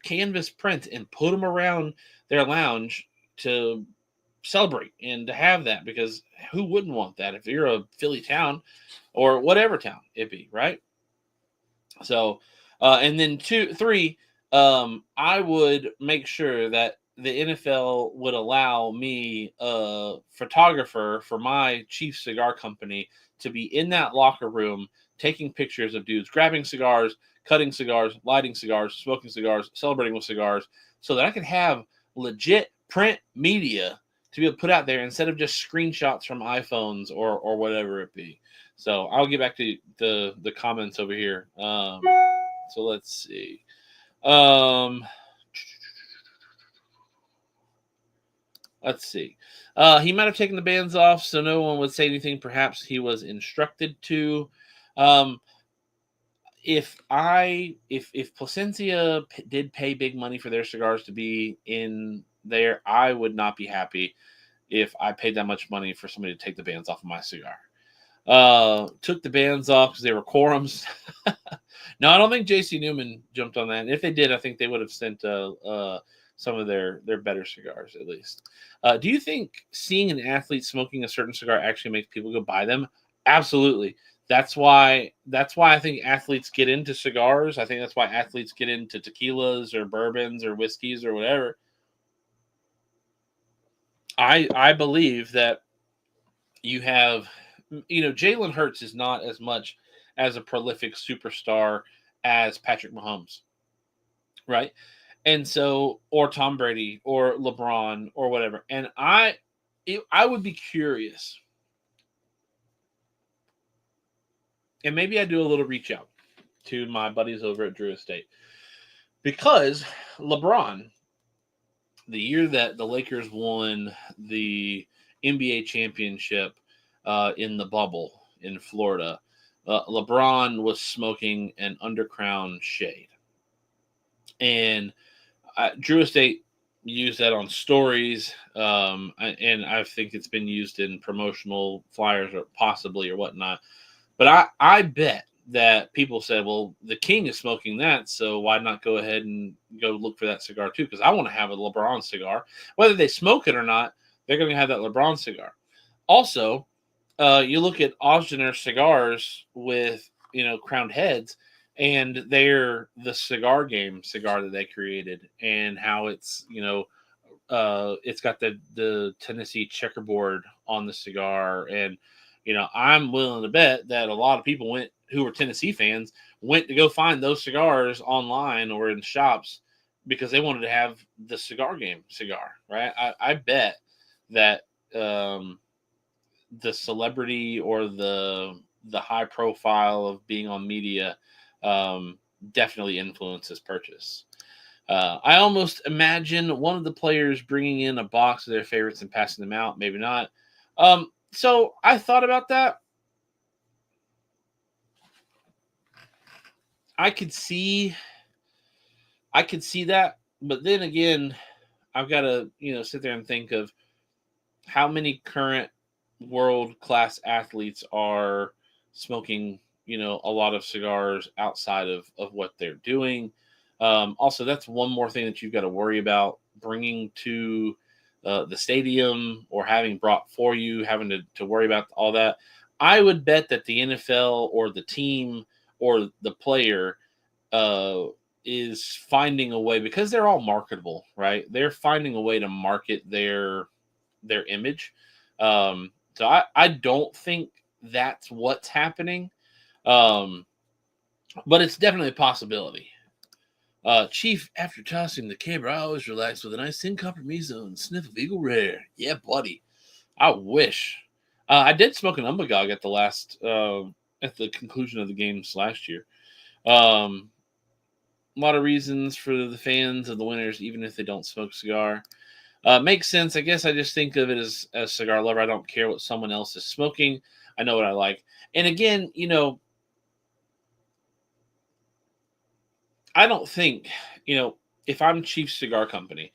canvas print, and put them around their lounge to celebrate and to have that, because who wouldn't want that if you're a Philly town or whatever town it be, right? So, and then three, I would make sure that the NFL would allow me, a photographer for my chief cigar company, to be in that locker room taking pictures of dudes grabbing cigars, cutting cigars, lighting cigars, smoking cigars, celebrating with cigars, so that I can have legit print media to be able to put out there instead of just screenshots from iPhones or whatever it be. So I'll get back to the comments over here. So let's see. Let's see. He might have taken the bands off so no one would say anything. Perhaps he was instructed to. If Placencia did pay big money for their cigars to be in there, I would not be happy if I paid that much money for somebody to take the bands off of my cigar. Took the bands off because they were quorums. No, I don't think JC Newman jumped on that. And if they did, I think they would have sent some of their better cigars at least. Do you think seeing an athlete smoking a certain cigar actually makes people go buy them? Absolutely. That's why I think athletes get into cigars. I think that's why athletes get into tequilas or bourbons or whiskeys or whatever. I believe that you have, Jalen Hurts is not as much as a prolific superstar as Patrick Mahomes, right? And so, or Tom Brady or LeBron or whatever. And I would be curious, and maybe I do a little reach out to my buddies over at Drew Estate, because LeBron, the year that the Lakers won the NBA championship in the bubble in Florida, LeBron was smoking an Undercrown shade. And Drew Estate used that on stories, and I think it's been used in promotional flyers or possibly or whatnot. But I bet that people said, well, the King is smoking that, so why not go ahead and go look for that cigar too? Because I want to have a LeBron cigar. Whether they smoke it or not, they're going to have that LeBron cigar. Also, you look at Osgener cigars with, crowned heads, and they're the Cigar Game cigar that they created, and how it's, it's got the Tennessee checkerboard on the cigar. And, I'm willing to bet that a lot of people who were Tennessee fans went to go find those cigars online or in shops because they wanted to have the Cigar Game cigar, right? I bet that the celebrity or the high profile of being on media definitely influences purchase. I almost imagine one of the players bringing in a box of their favorites and passing them out. Maybe not. So I thought about that. I could see that, but then again, I've got to, sit there and think of how many current world-class athletes are smoking, a lot of cigars outside of what they're doing. Also, that's one more thing that you've got to worry about bringing to the stadium or having brought for you, having to worry about all that. I would bet that the NFL or the team or the player is finding a way, because they're all marketable, right? They're finding a way to market their image. So I don't think that's what's happening. But it's definitely a possibility. Chief, after tossing the camera, I always relax with a nice thin compromiso and sniff of Eagle Rare. Yeah, buddy. I wish. I did smoke an Umbagog at at the conclusion of the games last year. A lot of reasons for the fans of the winners, even if they don't smoke cigar. Makes sense. I guess I just think of it as a cigar lover. I don't care what someone else is smoking. I know what I like. And again, I don't think, if I'm Chief Cigar Company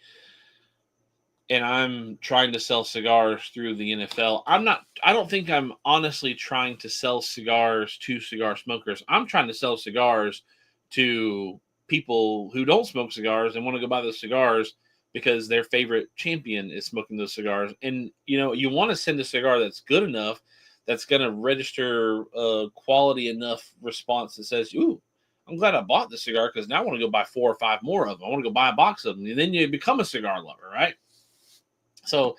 and I'm trying to sell cigars through the NFL, I don't think I'm honestly trying to sell cigars to cigar smokers. I'm trying to sell cigars to people who don't smoke cigars and want to go buy those cigars because their favorite champion is smoking those cigars. And, you want to send a cigar that's good enough, that's going to register a quality enough response that says, ooh, I'm glad I bought the cigar because now I want to go buy 4 or 5 more of them. I want to go buy a box of them. And then you become a cigar lover, right? So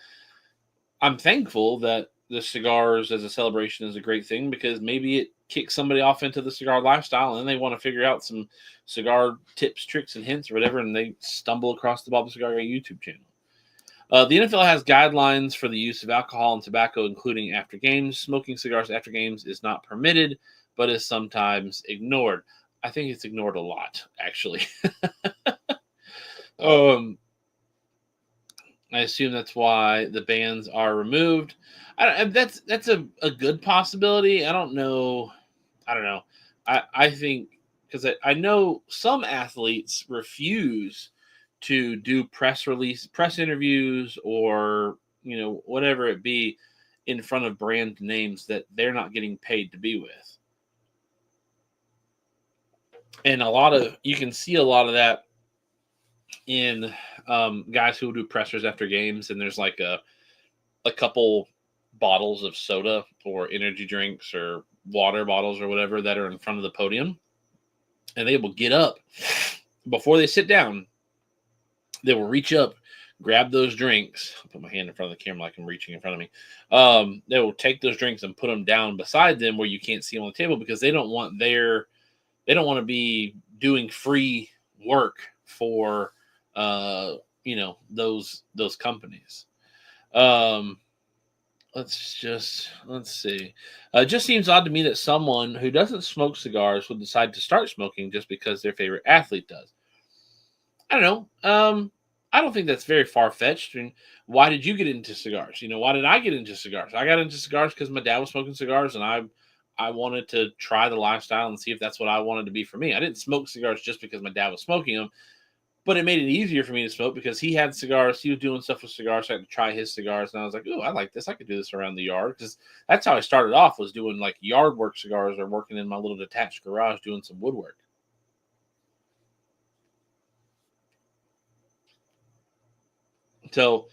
I'm thankful that the cigars as a celebration is a great thing because maybe it kicks somebody off into the cigar lifestyle and they want to figure out some cigar tips, tricks, and hints or whatever, and they stumble across the Bob the Cigar Guy YouTube channel. The NFL has guidelines for the use of alcohol and tobacco, including after games. Smoking cigars after games is not permitted, but is sometimes ignored. I think it's ignored a lot, actually. I assume that's why the bans are removed. That's a good possibility. I don't know. I think because I know some athletes refuse to do press interviews, or whatever it be, in front of brand names that they're not getting paid to be with. And you can see a lot of that in guys who do pressers after games, and there's like a couple bottles of soda or energy drinks or water bottles or whatever that are in front of the podium, and they will get up before they sit down. They will reach up, grab those drinks. I'll put my hand in front of the camera like I'm reaching in front of me. They will take those drinks and put them down beside them where you can't see them on the table, because they don't want to be doing free work for those companies. Let's see. It just seems odd to me that someone who doesn't smoke cigars would decide to start smoking just because their favorite athlete does. I don't know. I don't think that's very far-fetched. I mean, why did you get into cigars? Why did I get into cigars? I got into cigars because my dad was smoking cigars, and I wanted to try the lifestyle and see if that's what I wanted to be for me. I didn't smoke cigars just because my dad was smoking them, but it made it easier for me to smoke because he had cigars. He was doing stuff with cigars. So I had to try his cigars. And I was like, oh, I like this. I could do this around the yard. Because that's how I started off, was doing like yard work cigars or working in my little detached garage doing some woodwork. So,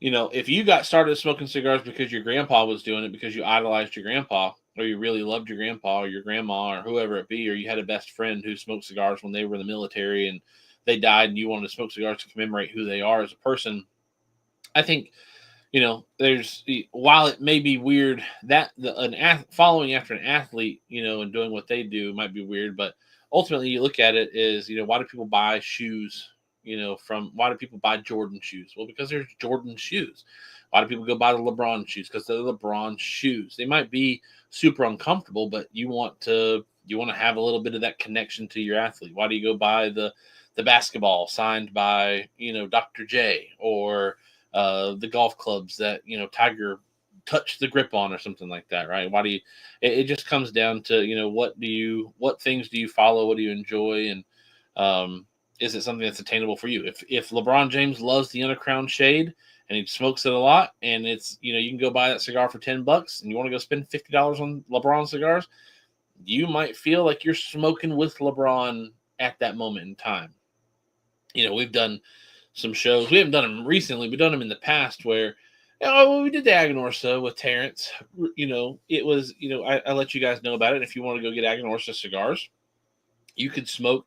if you got started smoking cigars because your grandpa was doing it, because you idolized your grandpa, or you really loved your grandpa or your grandma or whoever it be, or you had a best friend who smoked cigars when they were in the military and they died and you wanted to smoke cigars to commemorate who they are as a person, I think, while it may be weird that following after an athlete, and doing what they do might be weird, but ultimately you look at it is, why do people buy shoes? Why do people buy Jordan shoes? Well, because there's Jordan shoes. Why do people go buy the LeBron shoes? Because they're LeBron shoes. They might be super uncomfortable, but you want to have a little bit of that connection to your athlete. Why do you go buy the basketball signed by Dr. J, or the golf clubs that Tiger touched the grip on, or something like that, right? Why do you? It just comes down to what things do you follow? What do you enjoy? And is it something that's attainable for you? If LeBron James loves the Undercrown Shade and he smokes it a lot, and it's you can go buy that cigar for $10, and you want to go spend $50 on LeBron cigars, you might feel like you're smoking with LeBron at that moment in time. We've done some shows. We haven't done them recently. We've done them in the past where we did the Aganorsa with Terrence. It was, I let you guys know about it. If you want to go get Aganorsa cigars, you could smoke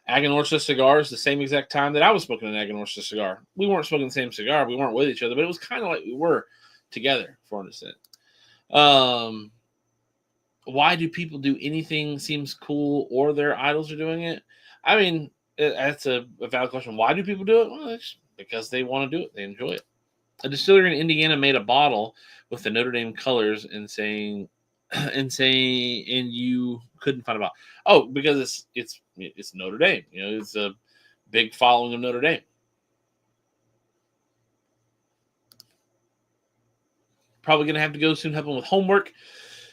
Aganorsa cigars the same exact time that I was smoking an Aganorsa cigar. We weren't smoking the same cigar. We weren't with each other, but it was kind of like we were together for a why do people do anything seems cool or their idols are doing it? I mean, that's a valid question. Why do people do it? Well, it's because they want to do it. They enjoy it. A distillery in Indiana made a bottle with the Notre Dame colors and you couldn't find a bottle. Oh, because it's Notre Dame. It's a big following of Notre Dame. Probably going to have to go soon, helping with homework.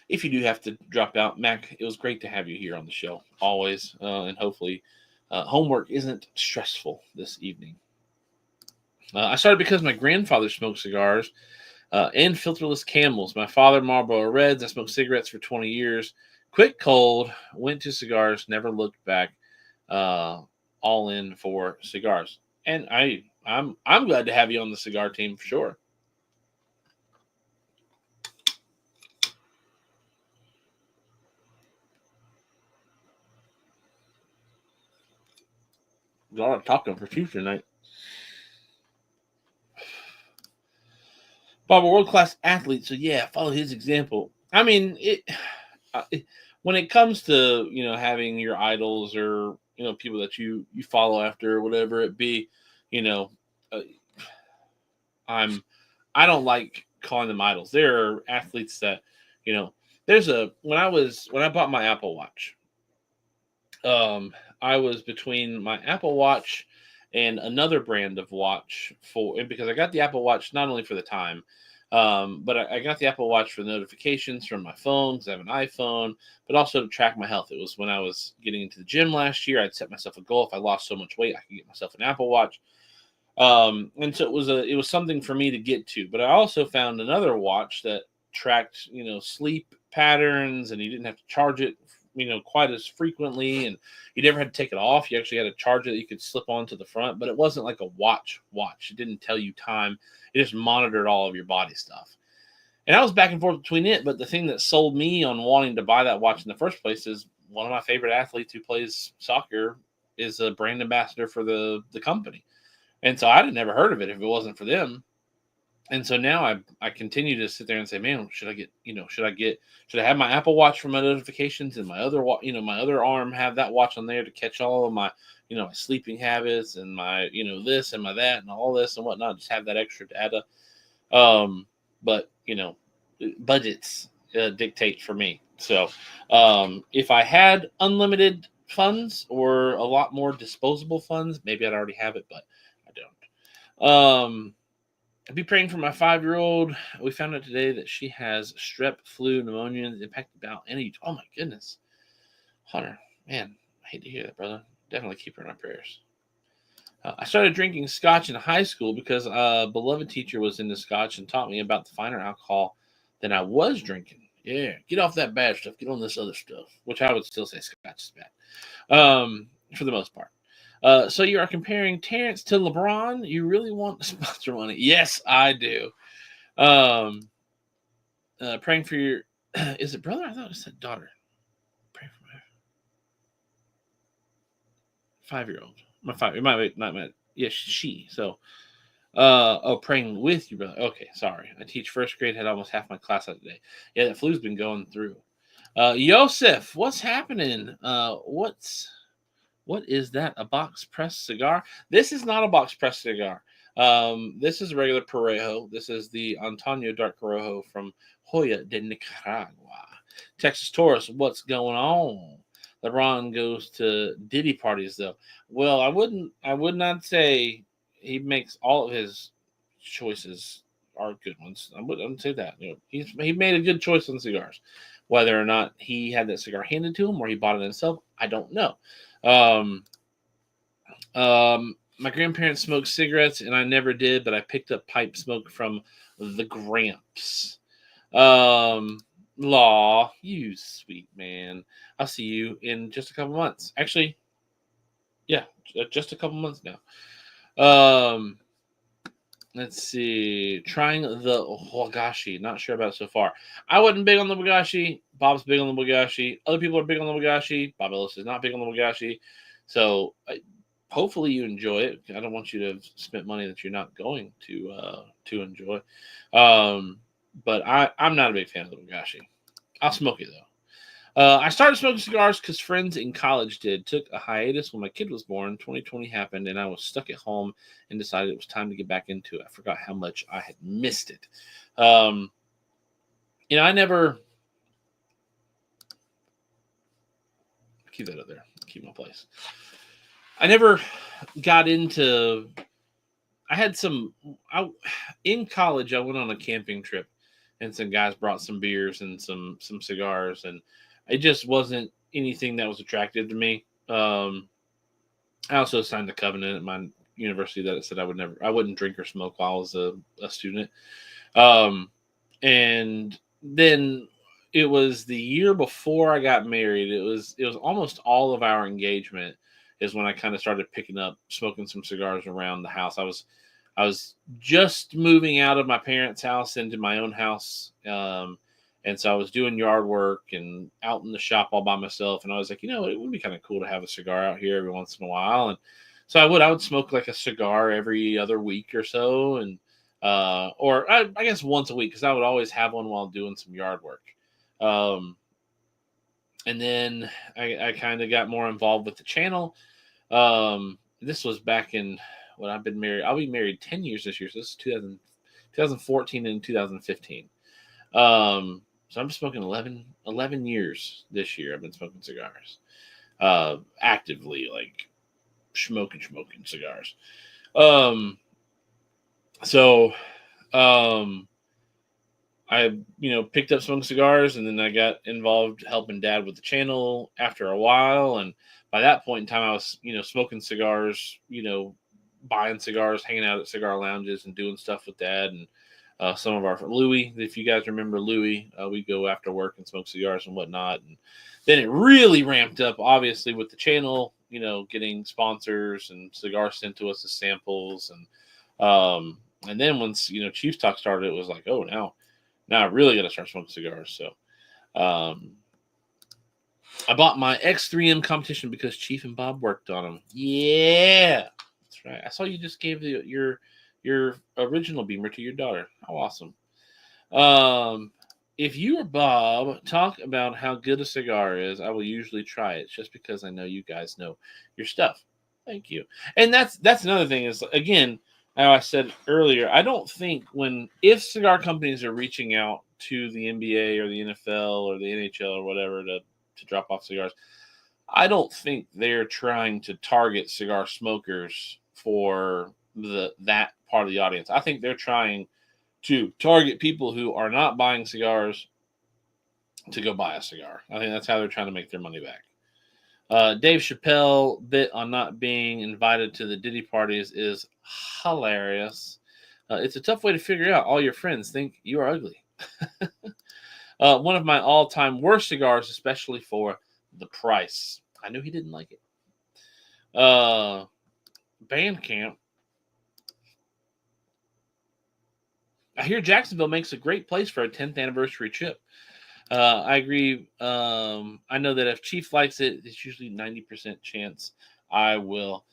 if you do have to drop out, Mac, it was great to have you here on the show always, and hopefully homework isn't stressful this evening. I started because my grandfather smoked cigars and filterless Camels. My father, Marlboro Reds. I smoked cigarettes for 20 years. Quit cold, went to cigars, never looked back. All in for cigars. And I'm glad to have you on the cigar team for sure. A lot of talking for future tonight. Bob, a world class athlete, so yeah, follow his example. I mean, when it comes to having your idols or people that you follow after or whatever it be, you know, uh, I don't like calling them idols. There are athletes that there's a when I bought my Apple Watch, I was between my Apple Watch and another brand of watch because I got the Apple Watch not only for the time, but I got the Apple Watch for the notifications from my phone because I have an iPhone, but also to track my health. It was when I was getting into the gym last year. I'd set myself a goal. If I lost so much weight, I could get myself an Apple Watch. And so it was something for me to get to. But I also found another watch that tracked sleep patterns, and you didn't have to charge it quite as frequently, and you never had to take it off. You actually had a charger that you could slip onto the front, but it wasn't like a watch. It didn't tell you time. It just monitored all of your body stuff. And I was back and forth between it, but the thing that sold me on wanting to buy that watch in the first place is one of my favorite athletes who plays soccer is a brand ambassador for the company. And so I'd have never heard of it if it wasn't for them. And so now I continue to sit there and say, man, should I have my Apple Watch for my notifications and my other my other arm have that watch on there to catch all of my my sleeping habits and my this and my that and all this and whatnot. Just have that extra data. But budgets dictate for me. So if I had unlimited funds or a lot more disposable funds, maybe I'd already have it, but I don't. I'd be praying for my 5-year-old. We found out today that she has strep, flu, pneumonia, impacted bowel, and oh my goodness, Hunter, man, I hate to hear that, brother. Definitely keep her in our prayers. I started drinking scotch in high school because a beloved teacher was into scotch and taught me about the finer alcohol than I was drinking. Yeah, get off that bad stuff. Get on this other stuff, which I would still say scotch is bad for the most part. So you are comparing Terrence to LeBron? You really want sponsor money? Yes, I do. Praying for your is it brother? I thought it said daughter. Praying for my 5-year-old. My 5. It might be not my. Yeah, she. So, praying with you, brother. Okay, sorry. I teach first grade. Had almost half my class out today. Yeah, that flu's been going through. Yosef, what's happening? What is that? A box pressed cigar? This is not a box pressed cigar. This is a regular Parejo. This is the Antonio Dark Corojo from Hoya de Nicaragua. Texas Taurus, what's going on? LeBron goes to Diddy parties though. Well, I would not say he makes all of his choices are good ones. I wouldn't say that. He made a good choice on cigars. Whether or not he had that cigar handed to him or he bought it himself, I don't know. My grandparents smoked cigarettes, and I never did, but I picked up pipe smoke from the Gramps. Law, you sweet man. I'll see you in just a couple months. Actually, yeah, just a couple months now. Let's see. Trying the wagashi. Not sure about it so far. I wasn't big on the wagashi. Bob's big on the wagashi. Other people are big on the wagashi. Bob Ellis is not big on the wagashi. So hopefully you enjoy it. I don't want you to have spent money that you're not going to enjoy. But I'm not a big fan of the wagashi. I'll smoke it though. I started smoking cigars because friends in college did. Took a hiatus when my kid was born. 2020 happened, and I was stuck at home and decided it was time to get back into it. I forgot how much I had missed it. I never keep that up there. Keep my place. I never got into. In college, I went on a camping trip, and some guys brought some beers and some cigars, and it just wasn't anything that was attractive to me. I also signed a covenant at my university that it said I wouldn't drink or smoke while I was a student. Um, and then it was the year before I got married. It was almost all of our engagement is when I kind of started picking up smoking some cigars around the house. I was just moving out of my parents' house into my own house. And so I was doing yard work and out in the shop all by myself. And I was like, it would be kind of cool to have a cigar out here every once in a while. And so I would smoke like a cigar every other week or so. And, or I guess once a week, because I would always have one while doing some yard work. Um, and then I kind of got more involved with the channel. This was back in when I've been married. I'll be married 10 years this year. So this is 2014 and 2015. So I'm smoking 11 years this year. I've been smoking cigars, actively, like smoking cigars. Um, so, um, I, picked up smoking cigars, and then I got involved helping dad with the channel after a while. And by that point in time, I was, smoking cigars, buying cigars, hanging out at cigar lounges and doing stuff with dad. And some of our Louis, if you guys remember Louis, we go after work and smoke cigars and whatnot. And then it really ramped up, obviously, with the channel, getting sponsors and cigars sent to us as samples. And then once, Chiefs Talk started, it was like, oh, now I really got to start smoking cigars. So I bought my X3M competition because Chief and Bob worked on them. Yeah, that's right. I saw you just gave your original Beamer to your daughter. How awesome. If you or Bob talk about how good a cigar is, I will usually try it just because I know you guys know your stuff. Thank you. And that's another thing is, again, how I said earlier, I don't think if cigar companies are reaching out to the NBA or the NFL or the NHL or whatever to drop off cigars, I don't think they're trying to target cigar smokers for that part of the audience. I think they're trying to target people who are not buying cigars to go buy a cigar. I think that's how they're trying to make their money back. Dave Chappelle bit on not being invited to the Diddy parties is hilarious. It's a tough way to figure out. All your friends think you are ugly. One of my all-time worst cigars, especially for the price. I knew he didn't like it. Bandcamp. I hear Jacksonville makes a great place for a 10th anniversary trip. I agree. I know that if Chief likes it, it's usually 90% chance I will.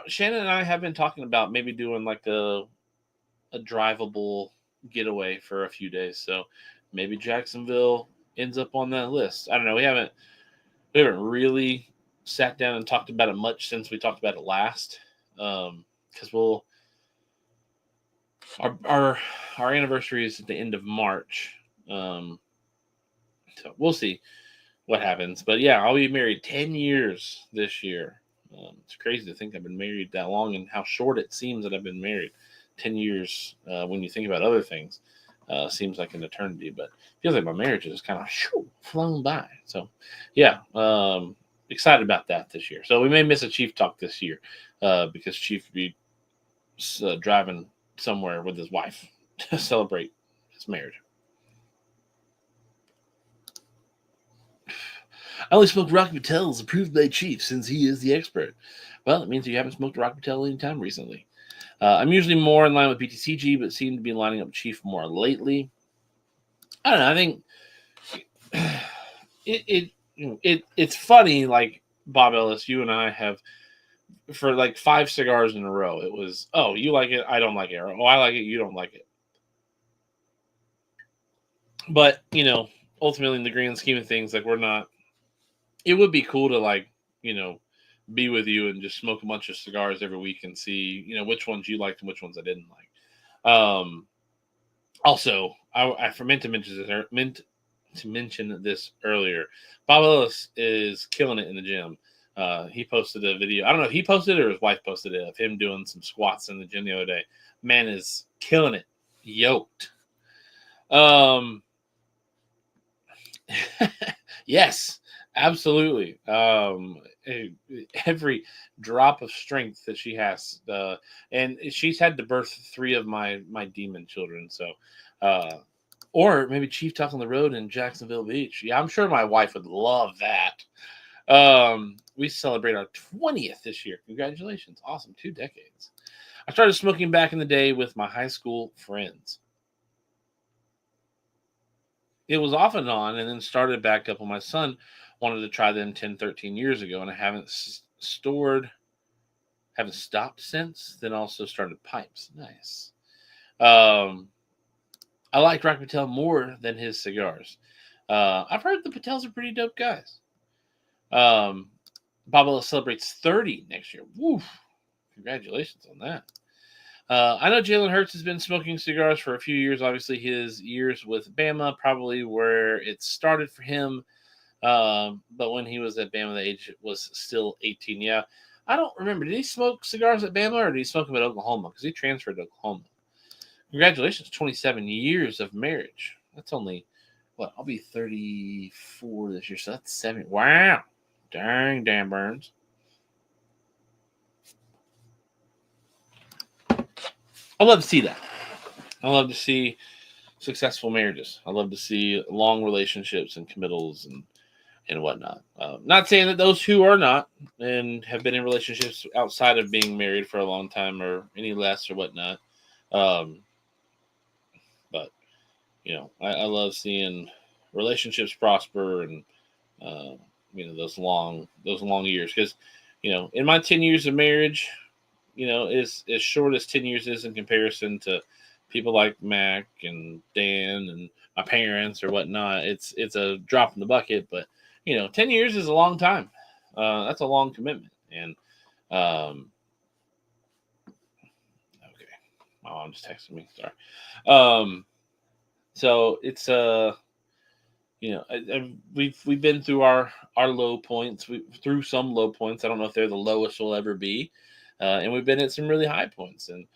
Shannon and I have been talking about maybe doing like a drivable getaway for a few days. So maybe Jacksonville ends up on that list. I don't know. We haven't really sat down and talked about it much since we talked about it last. Because our anniversary is at the end of March. So we'll see what happens. But yeah, I'll be married 10 years this year. It's crazy to think I've been married that long and how short it seems that I've been married. 10 years, when you think about other things, seems like an eternity. But it feels like my marriage is kind of flown by. So yeah, excited about that this year. So we may miss a Chief Talk this year because Chief will be driving somewhere with his wife to celebrate his marriage. I only smoke Rocky Patel's approved by Chief since he is the expert. Well, it means you haven't smoked Rocky Patel any time recently. I'm usually more in line with BTCG, but seem to be lining up Chief more lately. I don't know. I think it's funny. Like Bob Ellis, you and I have for like 5 cigars in a row. It was, oh, you like it, I don't like it. Or, oh, I like it, you don't like it. But ultimately, in the grand scheme of things, like we're not. It would be cool to like be with you and just smoke a bunch of cigars every week and see which ones you liked and which ones I didn't like. Also, I meant to mention this earlier. Bob Ellis is killing it in the gym. He posted a video. I don't know if he posted it or his wife posted it of him doing some squats in the gym the other day. Man is killing it, yoked. Um, yes, absolutely. Every drop of strength that she has, and she's had to birth three of my demon children. So, uh, or maybe Chief Talk on the Road in Jacksonville Beach. Yeah, I'm sure my wife would love that. We celebrate our 20th this year. Congratulations. Awesome. 2 decades. I started smoking back in the day with my high school friends. It was off and on and then started back up when my son wanted to try them 10, 13 years ago. And I haven't stopped since. Then also started pipes. Nice. Um, I like Rock Patel more than his cigars. I've heard the Patels are pretty dope guys. Um, Bob celebrates 30 next year. Woof. Congratulations on that. I know Jalen Hurts has been smoking cigars for a few years. Obviously, his years with Bama probably where it started for him. But when he was at Bama, the age was still 18. Yeah, I don't remember. Did he smoke cigars at Bama or did he smoke them at Oklahoma? Because he transferred to Oklahoma. Congratulations, 27 years of marriage. That's only, what, I'll be 34 this year, so that's 7. Wow. Dang, Dan Burns. I love to see that. I love to see successful marriages. I love to see long relationships and committals and whatnot. Not saying that those who are not and have been in relationships outside of being married for a long time or any less or whatnot. Um, but I love seeing relationships prosper and uh, those long years because in my 10 years of marriage, as short as 10 years is in comparison to people like Mac and Dan and my parents or whatnot, it's a drop in the bucket. But 10 years is a long time. That's a long commitment. And okay, my mom just texted me. Sorry. So it's we've been through our low points. We through some low points. I don't know if they're the lowest we'll ever be, and we've been at some really high points. And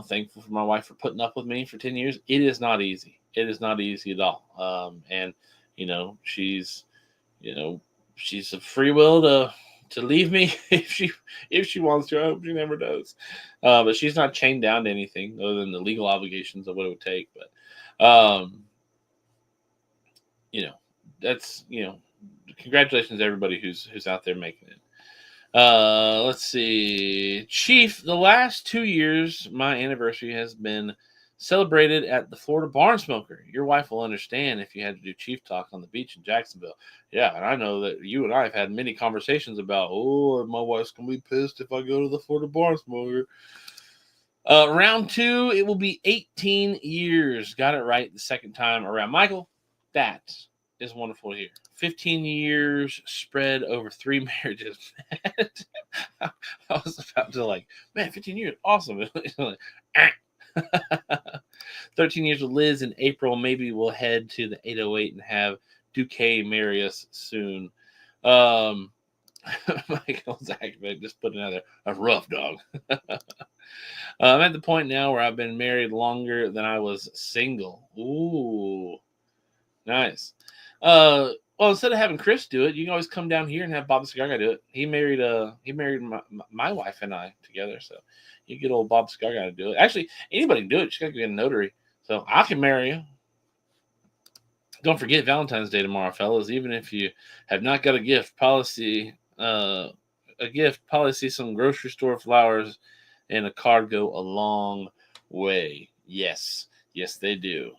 thankful for my wife for putting up with me for 10 years. It is not easy. It is not easy at all. And she's you know she's a free will to leave me if she wants to. I hope she never does. But she's not chained down to anything other than the legal obligations of what it would take. But you know, that's congratulations to everybody who's out there making it. Let's see, Chief. The last 2 years, my anniversary has been celebrated at the Florida Barn Smoker. Your wife will understand if you had to do Chief Talk on the beach in Jacksonville. Yeah, and I know that you and I have had many conversations about, my wife's gonna be pissed if I go to the Florida Barn Smoker. Round 2, it will be 18 years. Got it right the second time around. Michael, that is wonderful to hear. 15 years spread over 3 marriages. I was about to 15 years, awesome. 13 years with Liz in April. Maybe we'll head to the 808 and have Duque marry us soon. Michael Zachman just putting out there a rough dog. I'm at the point now where I've been married longer than I was single. Ooh, nice. Well, instead of having Chris do it, you can always come down here and have Bob the Cigar Guy do it. He married my wife and I together, so you get old Bob the Cigar Guy to do it. Actually, anybody can do it. Just gotta get a notary, so I can marry you. Don't forget Valentine's Day tomorrow, fellas. Even if you have not got a gift, policy some grocery store flowers and a card go a long way. Yes, they do.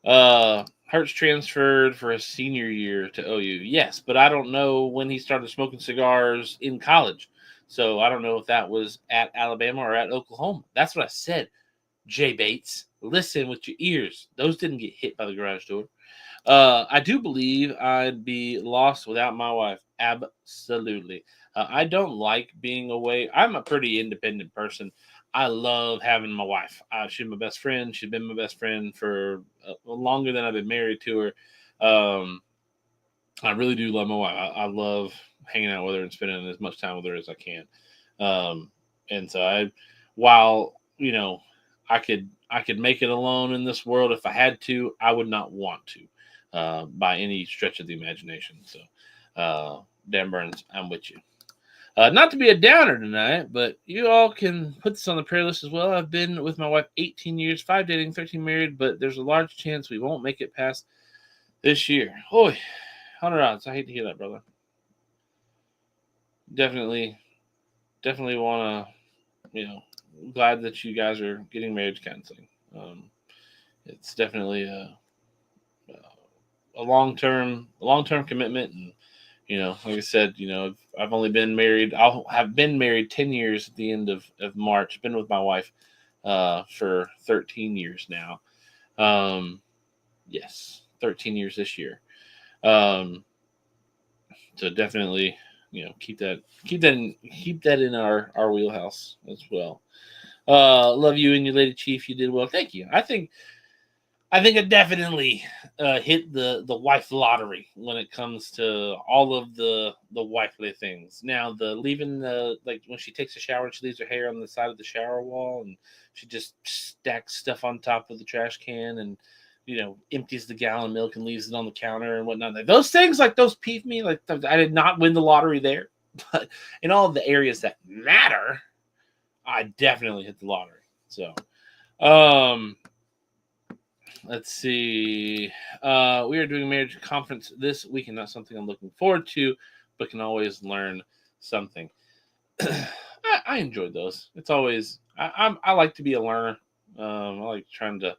Hertz transferred for his senior year to OU. Yes, but I don't know when he started smoking cigars in college. So I don't know if that was at Alabama or at Oklahoma. That's what I said, Jay Bates. Listen with your ears. Those didn't get hit by the garage door. I do believe I'd be lost without my wife. Absolutely. I don't like being away. I'm a pretty independent person. I love having my wife. She's my best friend. She's been my best friend for longer than I've been married to her. I really do love my wife. I love hanging out with her and spending as much time with her as I can. And so while I could I could make it alone in this world if I had to. I would not want to, by any stretch of the imagination. So, Dan Burns, I'm with you. Not to be a downer tonight, but you all can put this on the prayer list as well. I've been with my wife 18 years, 5 dating, 13 married, but there's a large chance we won't make it past this year. Hoy, 100 odds. I hate to hear that, brother. Definitely want to, glad that you guys are getting marriage counseling. It's definitely a long-term commitment, and like I said, I've only been married. I'll have been married 10 years at the end of March. Been with my wife for 13 years now. Yes, 13 years this year. So definitely, keep that in our wheelhouse as well. Love you and your lady chief. You did well. Thank you. I think I definitely hit the wife lottery when it comes to all of the wifely things. Now, the leaving like when she takes a shower and she leaves her hair on the side of the shower wall and she just stacks stuff on top of the trash can and empties the gallon of milk and leaves it on the counter and whatnot. Like, those things, like, those peeve me. Like, I did not win the lottery there, but in all of the areas that matter, I definitely hit the lottery. So, let's see. We are doing a marriage conference this weekend. Not something I'm looking forward to, but can always learn something. I enjoyed those. It's always I like to be a learner. I like trying to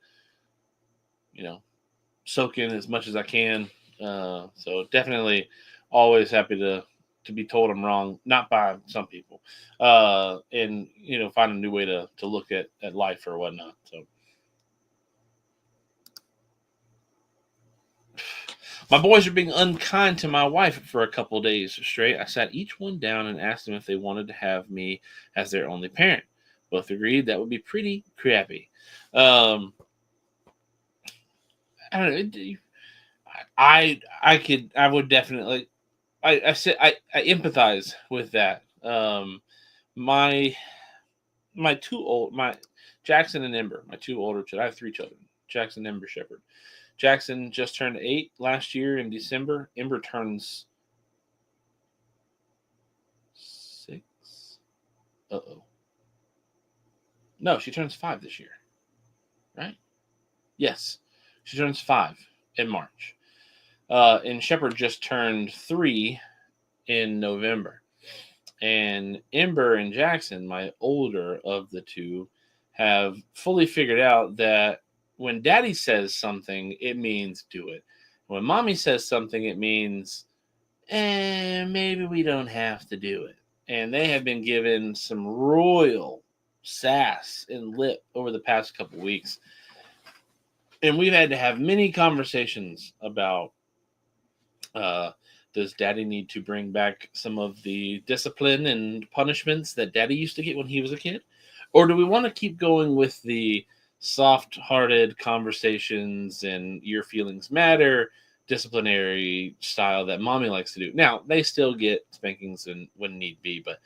soak in as much as I can. So definitely always happy to be told I'm wrong, not by some people, and find a new way to look at life or whatnot. So. My boys are being unkind to my wife for a couple days straight. I sat each one down and asked them if they wanted to have me as their only parent. Both agreed that would be pretty crappy. I don't know. I would definitely. I said I empathize with that. My Jackson and Ember, my two older children. I have 3 children. Jackson, Ember, Shepherd. Jackson just turned 8 last year in December. Ember turns 6. No, she turns 5 this year. Right? Yes. She turns 5 in March. And Shepherd just turned 3 in November. And Ember and Jackson, my older of the two, have fully figured out that when daddy says something, it means do it. When mommy says something, it means, maybe we don't have to do it. And they have been given some royal sass and lip over the past couple weeks. And we've had to have many conversations about, does daddy need to bring back some of the discipline and punishments that daddy used to get when he was a kid? Or do we want to keep going with the soft-hearted conversations and your feelings matter disciplinary style that mommy likes to do? Now, they still get spankings when need be, but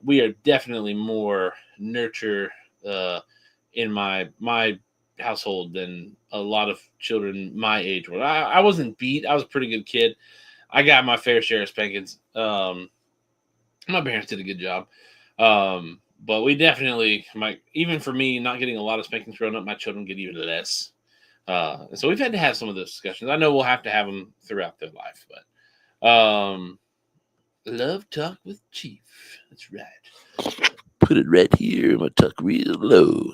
we are definitely more nurture in my household than a lot of children my age were. I wasn't beat. I was a pretty good kid. I got my fair share of spankings. My parents did a good job. But we definitely, even for me, not getting a lot of spankings growing up, my children get even less. And so we've had to have some of those discussions. I know we'll have to have them throughout their life, but love talk with Chief. That's right. Put it right here. I'm gonna tuck real low.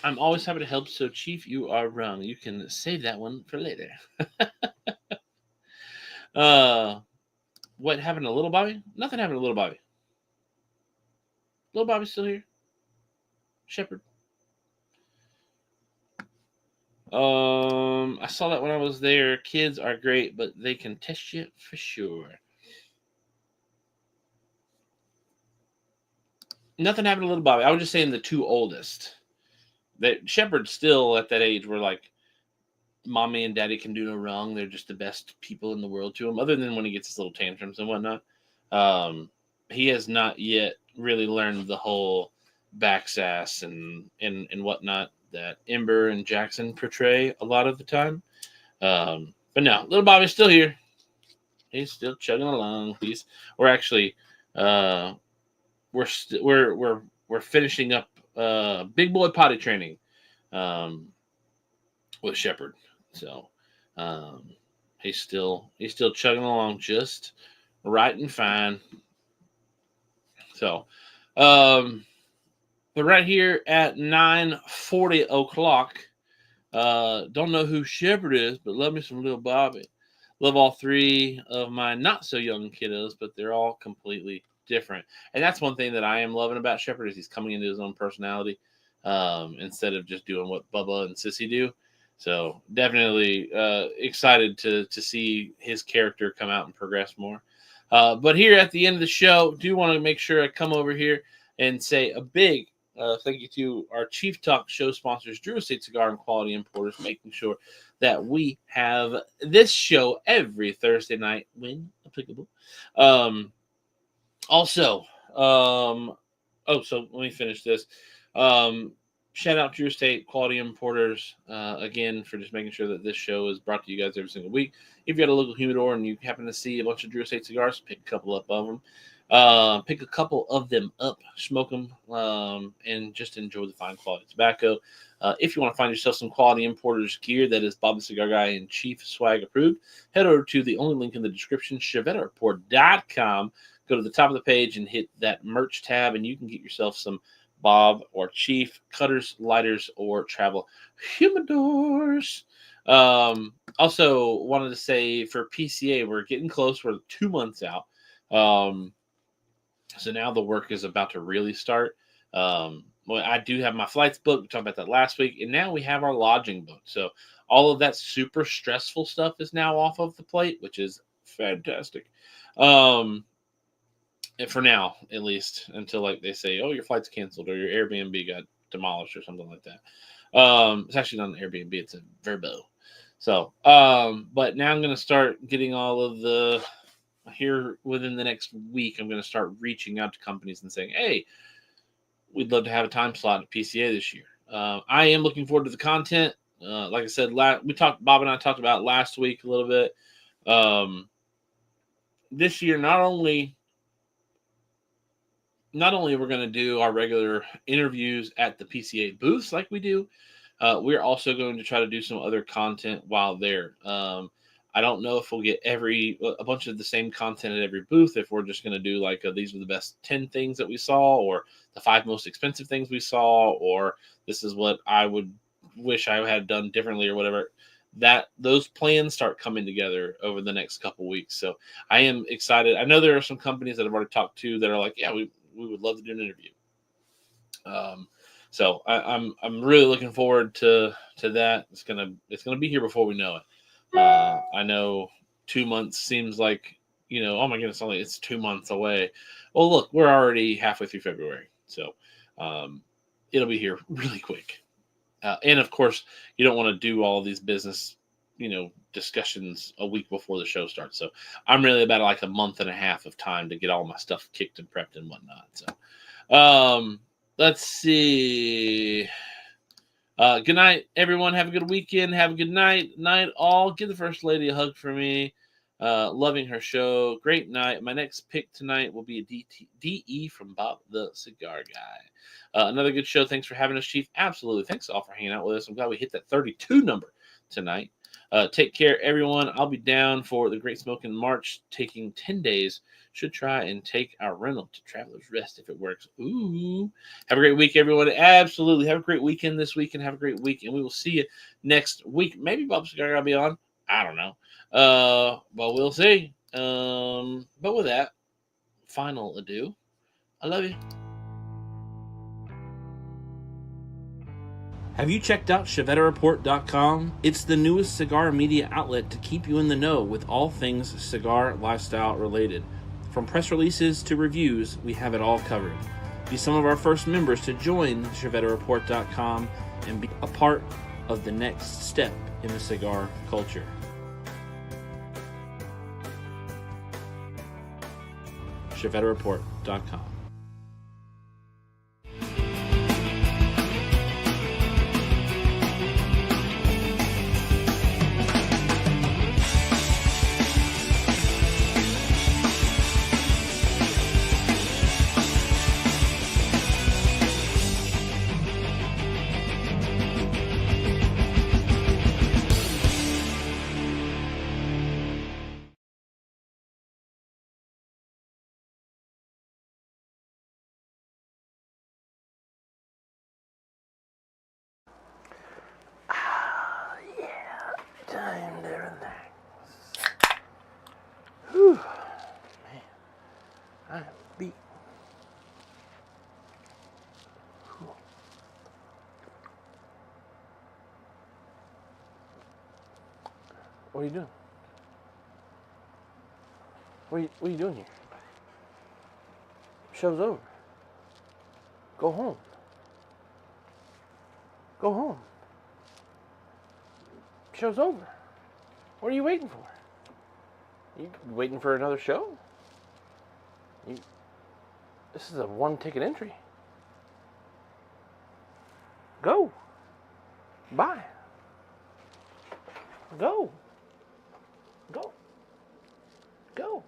I'm always happy to help. So, Chief, you are wrong. You can save that one for later. What happened to Little Bobby? Nothing happened to Little Bobby. Little Bobby's still here. Shepherd. I saw that when I was there. Kids are great, but they can test you for sure. Nothing happened to Little Bobby. I was just saying the 2 oldest. That Shepherd's still at that age where, like, mommy and daddy can do no wrong. They're just the best people in the world to him, other than when he gets his little tantrums and whatnot. He has not yet really learned the whole backsass and whatnot that Ember and Jackson portray a lot of the time. But no, little Bobby's still here. He's still chugging along. We're actually uh, we're finishing up big boy potty training um, with Shepherd. So um, he's still chugging along just right and fine. So but right here at 9:40 o'clock, don't know who Shepherd is, but love me some little Bobby. Love all three of my not so young kiddos, but they're all completely different. And that's one thing that I am loving about Shepherd is he's coming into his own personality instead of just doing what Bubba and Sissy do. So definitely excited to see his character come out and progress more. But here at the end of the show, do want to make sure I come over here and say a big thank you to our Chief Talk show sponsors, Drew Estate Cigar and Quality Importers, making sure that we have this show every Thursday night when applicable. Also, so let me finish this. Shout out Drew Estate Quality Importers again for just making sure that this show is brought to you guys every single week. If you got a local humidor and you happen to see a bunch of Drew Estate cigars, pick a couple up of them. Pick a couple of them up, smoke them, and just enjoy the fine quality tobacco. If you want to find yourself some Quality Importers gear that is Bob the Cigar Guy and Chief Swag approved, head over to the only link in the description, ChevetteReport.com. Go to the top of the page and hit that merch tab, and you can get yourself some Bob or Chief cutters, lighters, or travel humidors. Also wanted to say for PCA, we're getting close. We're 2 months out. So now the work is about to really start. Well, I do have my flights booked. We talked about that last week. And now we have our lodging booked. So all of that super stressful stuff is now off of the plate, which is fantastic. And for now, at least, until like they say, oh, your flight's canceled or your Airbnb got demolished or something like that. It's actually not an Airbnb. It's a Verbo. So, but now I'm going to start getting all of the... Here within the next week, I'm going to start reaching out to companies and saying, hey, we'd love to have a time slot at PCA this year. I am looking forward to the content. Like I said, Bob and I talked about last week a little bit. This year, not only we're going to do our regular interviews at the PCA booths like we do, we're also going to try to do some other content while there. I don't know if we'll get a bunch of the same content at every booth, if we're just going to do like these are the best 10 things that we saw, or the 5 most expensive things we saw, or this is what I would wish I had done differently or whatever. Those plans start coming together over the next couple weeks. So I am excited. I know there are some companies that I've already talked to that are like, yeah, we would love to do an interview. So I'm really looking forward to that. It's gonna be here before we know it. I know 2 months seems like, oh my goodness, it's 2 months away. Well, look, we're already halfway through February, so it'll be here really quick. And of course, you don't want to do all these business, discussions a week before the show starts. So I'm really about like a month and a half of time to get all my stuff kicked and prepped and whatnot. So let's see. Good night, everyone. Have a good weekend. Have a good night. Night all. Give the First Lady a hug for me. Loving her show. Great night. My next pick tonight will be a DE from Bob the Cigar Guy. Another good show. Thanks for having us, Chief. Absolutely. Thanks all for hanging out with us. I'm glad we hit that 32 number tonight. Take care, everyone. I'll be down for the Great Smoke in March, taking 10 days. Should try and take our rental to Traveler's Rest if it works. Ooh. Have a great week, everyone. Absolutely. Have a great weekend this week and have a great week. And we will see you next week. Maybe Bob Cigar will be on. I don't know. But we'll see. But with that, final adieu. I love you. Have you checked out ChevetteReport.com? It's the newest cigar media outlet to keep you in the know with all things cigar lifestyle related. From press releases to reviews, we have it all covered. Be some of our first members to join ChevetteReport.com and be a part of the next step in the cigar culture. ChevetteReport.com. you doing? What are you doing here? Show's over. Go home. Go home. Show's over. What are you waiting for? You waiting for another show? This is a one-ticket entry. Go. Bye. Go. Go. Go.